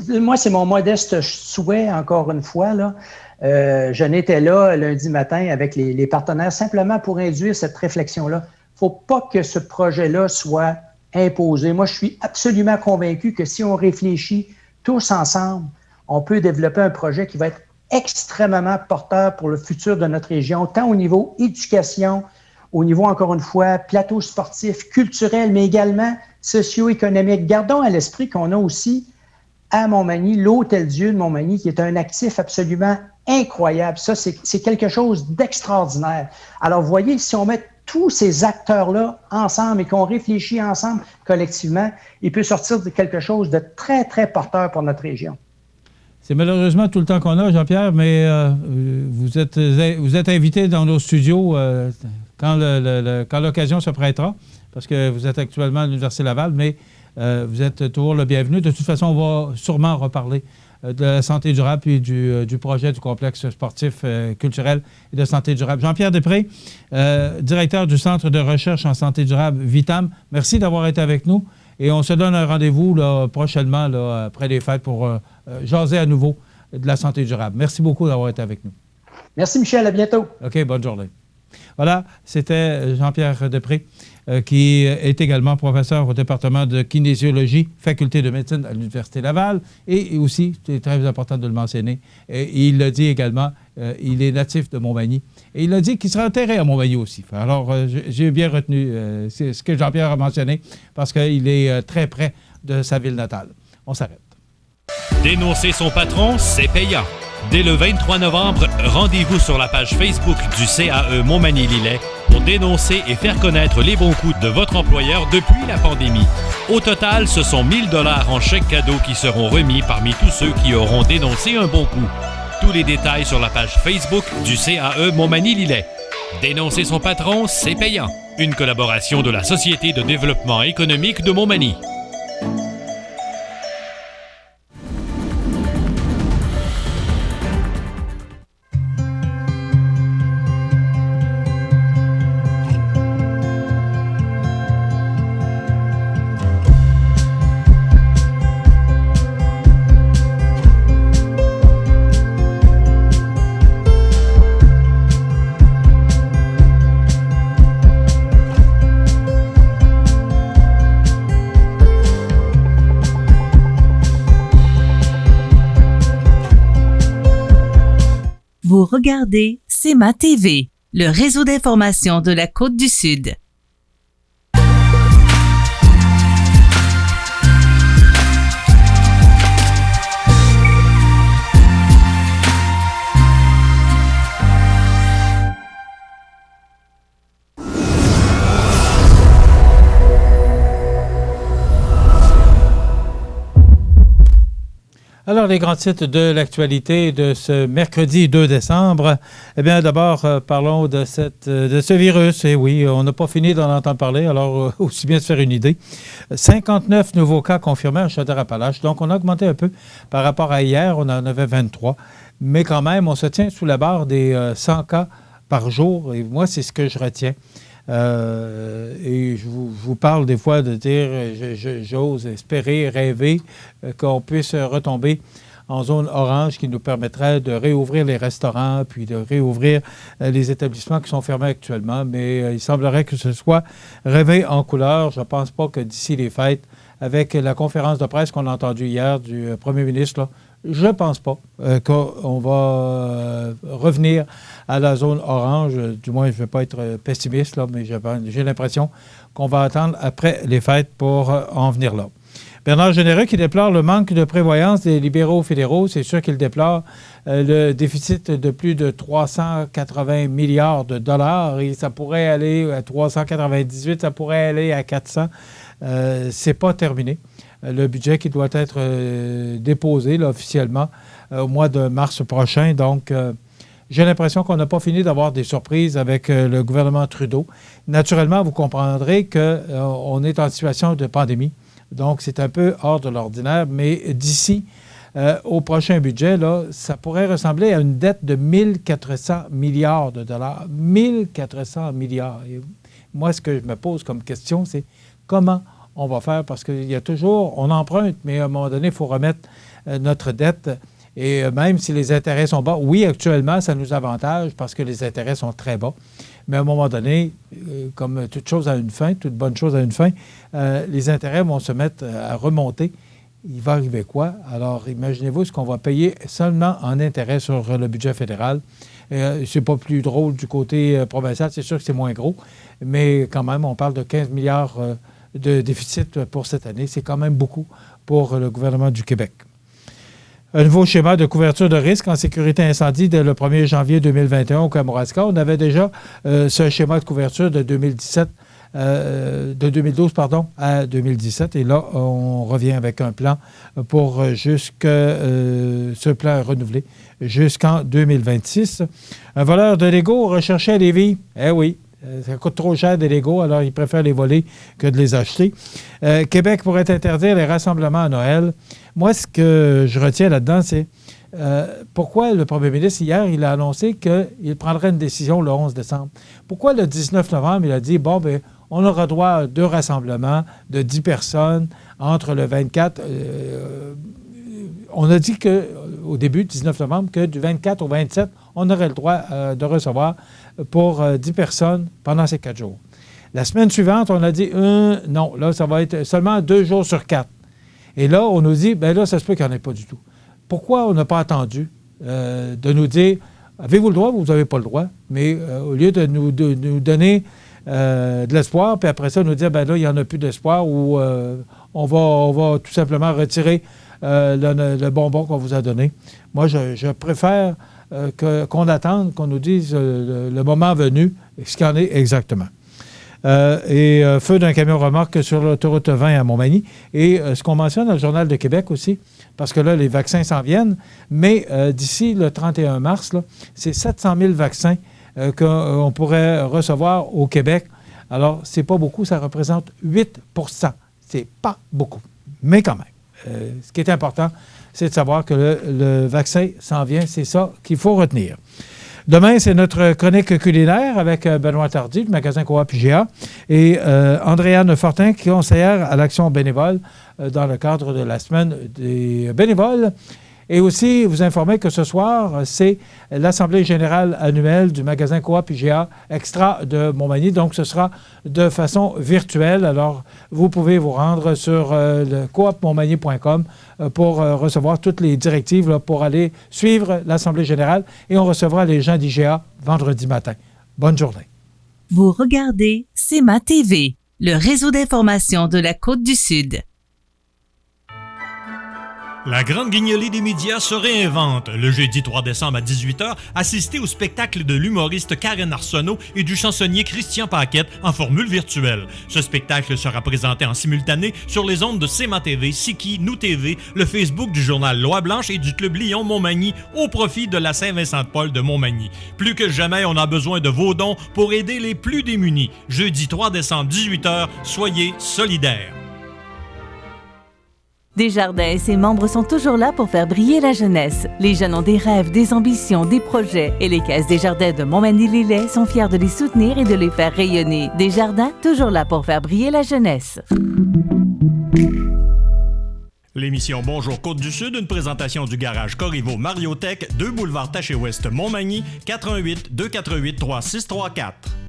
moi, c'est mon modeste souhait, encore une fois, là. J'en étais là lundi matin avec les partenaires simplement pour induire cette réflexion-là. Faut pas que ce projet-là soit imposé. Moi, je suis absolument convaincu que si on réfléchit tous ensemble, on peut développer un projet qui va être extrêmement porteur pour le futur de notre région, tant au niveau éducation, au niveau, encore une fois, plateau sportif, culturel, mais également socio-économique. Gardons à l'esprit qu'on a aussi à Montmagny l'Hôtel-Dieu de Montmagny, qui est un actif absolument incroyable. Ça, c'est quelque chose d'extraordinaire. Alors, vous voyez, si on met tous ces acteurs-là ensemble et qu'on réfléchit ensemble collectivement, il peut sortir de quelque chose de très, très porteur pour notre région. C'est malheureusement tout le temps qu'on a, Jean-Pierre, mais vous êtes invité dans nos studios quand l'occasion se prêtera, parce que vous êtes actuellement à l'Université Laval, mais vous êtes toujours le bienvenu. De toute façon, on va sûrement reparler de la santé durable puis du projet du complexe sportif, culturel et de santé durable. Jean-Pierre Després, directeur du Centre de recherche en santé durable Vitam, merci d'avoir été avec nous et on se donne un rendez-vous là, prochainement là, après les fêtes pour jaser à nouveau de la santé durable. Merci beaucoup d'avoir été avec nous. Merci Michel, à bientôt. OK, bonne journée. Voilà, c'était Jean-Pierre Després, qui est également professeur au département de kinésiologie, faculté de médecine à l'Université Laval, et aussi, c'est très important de le mentionner, il l'a dit également, il est natif de Montmagny, et il a dit qu'il sera enterré à Montmagny aussi. Alors, j'ai bien retenu ce que Jean-Pierre a mentionné, parce qu'il est très près de sa ville natale. On s'arrête. Dénoncer son patron, c'est payant. Dès le 23 novembre, rendez-vous sur la page Facebook du CAE Montmagny-Lillet pour dénoncer et faire connaître les bons coups de votre employeur depuis la pandémie. Au total, ce sont 1 000 $ en chèque cadeau qui seront remis parmi tous ceux qui auront dénoncé un bon coup. Tous les détails sur la page Facebook du CAE Montmagny-Lillet. Dénoncer son patron, c'est payant. Une collaboration de la Société de développement économique de Montmagny. Vous regardez CEMA TV, le réseau d'information de la Côte-du-Sud. Alors, les grands titres de l'actualité de ce mercredi 2 décembre. Eh bien, d'abord, parlons de ce virus. Et oui, on n'a pas fini d'en entendre parler, alors aussi bien se faire une idée. 59 nouveaux cas confirmés à Chaudière-Appalaches. Donc, on a augmenté un peu par rapport à hier. On en avait 23. Mais quand même, on se tient sous la barre des 100 cas par jour. Et moi, c'est ce que je retiens. Et je vous parle des fois de dire, j'ose espérer, rêver qu'on puisse retomber en zone orange qui nous permettrait de réouvrir les restaurants puis de réouvrir les établissements qui sont fermés actuellement. Mais il semblerait que ce soit rêvé en couleur. Je ne pense pas que d'ici les fêtes, avec la conférence de presse qu'on a entendue hier du premier ministre, là, je ne pense pas qu'on va revenir à la zone orange. Du moins, je ne vais pas être pessimiste, là, mais j'ai l'impression qu'on va attendre après les fêtes pour en venir là. Bernard Généreux qui déplore le manque de prévoyance des libéraux fédéraux. C'est sûr qu'il déplore le déficit de plus de 380 milliards de dollars et ça pourrait aller à 398, ça pourrait aller à 400. C'est pas terminé. Le budget qui doit être déposé là, officiellement au mois de mars prochain. Donc, j'ai l'impression qu'on n'a pas fini d'avoir des surprises avec le gouvernement Trudeau. Naturellement, vous comprendrez qu'on est en situation de pandémie. Donc, c'est un peu hors de l'ordinaire. Mais d'ici au prochain budget, là, ça pourrait ressembler à une dette de 1400 milliards de dollars. 1400 milliards. Et moi, ce que je me pose comme question, c'est comment on va faire? Parce qu'il y a toujours, on emprunte, mais à un moment donné, il faut remettre notre dette. Et même si les intérêts sont bas, oui, actuellement, ça nous avantage parce que les intérêts sont très bas. Mais à un moment donné, comme toute chose a une fin, toute bonne chose a une fin, les intérêts vont se mettre à remonter. Il va arriver quoi? Alors, imaginez-vous ce qu'on va payer seulement en intérêts sur le budget fédéral. C'est pas plus drôle du côté provincial, c'est sûr que c'est moins gros, mais quand même, on parle de 15 milliards de déficit pour cette année. C'est quand même beaucoup pour le gouvernement du Québec. Un nouveau schéma de couverture de risque en sécurité incendie dès le 1er janvier 2021 au Kamouraska. On avait déjà ce schéma de couverture de 2012 à 2017. Et là, on revient avec un plan pour ce plan renouvelé jusqu'en 2026. Un voleur de Lego recherché à Lévis. Eh oui. Ça coûte trop cher des Legos, alors ils préfèrent les voler que de les acheter. Québec pourrait interdire les rassemblements à Noël. Moi, ce que je retiens là-dedans, c'est pourquoi le premier ministre, hier, il a annoncé qu'il prendrait une décision le 11 décembre. Pourquoi le 19 novembre, il a dit, bon, bien, on aura droit à 2 rassemblements de 10 personnes entre le 24... on a dit au début, 19 novembre, que du 24 au 27, on aurait le droit de recevoir pour 10 personnes pendant ces 4 jours. La semaine suivante, on a dit non, là, ça va être seulement 2 jours sur 4. Et là, on nous dit, bien là, ça se peut qu'il n'y en ait pas du tout. Pourquoi on n'a pas attendu de nous dire, avez-vous le droit ou vous n'avez pas le droit? Mais au lieu de nous donner de l'espoir, puis après ça, nous dire, bien là, il n'y en a plus d'espoir ou on va tout simplement retirer le bonbon qu'on vous a donné. Moi, je préfère qu'on attende, qu'on nous dise le moment venu, ce qu'il en est exactement. Feu d'un camion remorque sur l'autoroute 20 à Montmagny. Et ce qu'on mentionne dans le Journal de Québec aussi, parce que là, les vaccins s'en viennent, mais d'ici le 31 mars, là, c'est 700 000 vaccins qu'on pourrait recevoir au Québec. Alors, c'est pas beaucoup, ça représente 8 %. C'est pas beaucoup, mais quand même. Ce qui est important, c'est de savoir que le vaccin s'en vient. C'est ça qu'il faut retenir. Demain, c'est notre chronique culinaire avec Benoît Tardy, du magasin Coop IGA, et Andréane Fortin, conseillère à l'action bénévole dans le cadre de la semaine des bénévoles. Et aussi, vous informer que ce soir, c'est l'Assemblée générale annuelle du magasin Coop IGA Extra de Montmagny. Donc, ce sera de façon virtuelle. Alors, vous pouvez vous rendre sur le coopmontmagny.com pour recevoir toutes les directives là, pour aller suivre l'Assemblée générale. Et on recevra les gens d'IGA vendredi matin. Bonne journée. Vous regardez CEMA TV, le réseau d'information de la Côte-du-Sud. La Grande Guignolée des médias se réinvente. Le jeudi 3 décembre à 18h, assistez au spectacle de l'humoriste Karen Arsenault et du chansonnier Christian Paquette en formule virtuelle. Ce spectacle sera présenté en simultané sur les ondes de CMA TV, Siki, Nous TV, le Facebook du journal Loi Blanche et du Club Lyon-Montmagny au profit de la Saint-Vincent-de-Paul de Montmagny. Plus que jamais, on a besoin de vos dons pour aider les plus démunis. Jeudi 3 décembre, 18h, soyez solidaires. Desjardins et ses membres sont toujours là pour faire briller la jeunesse. Les jeunes ont des rêves, des ambitions, des projets et les caisses Desjardins de Montmagny-Lillet sont fiers de les soutenir et de les faire rayonner. Desjardins, toujours là pour faire briller la jeunesse. L'émission Bonjour Côte-du-Sud, une présentation du garage Corriveau Mariotech, 2 boulevard Taché-Ouest Montmagny, 418 248 3634.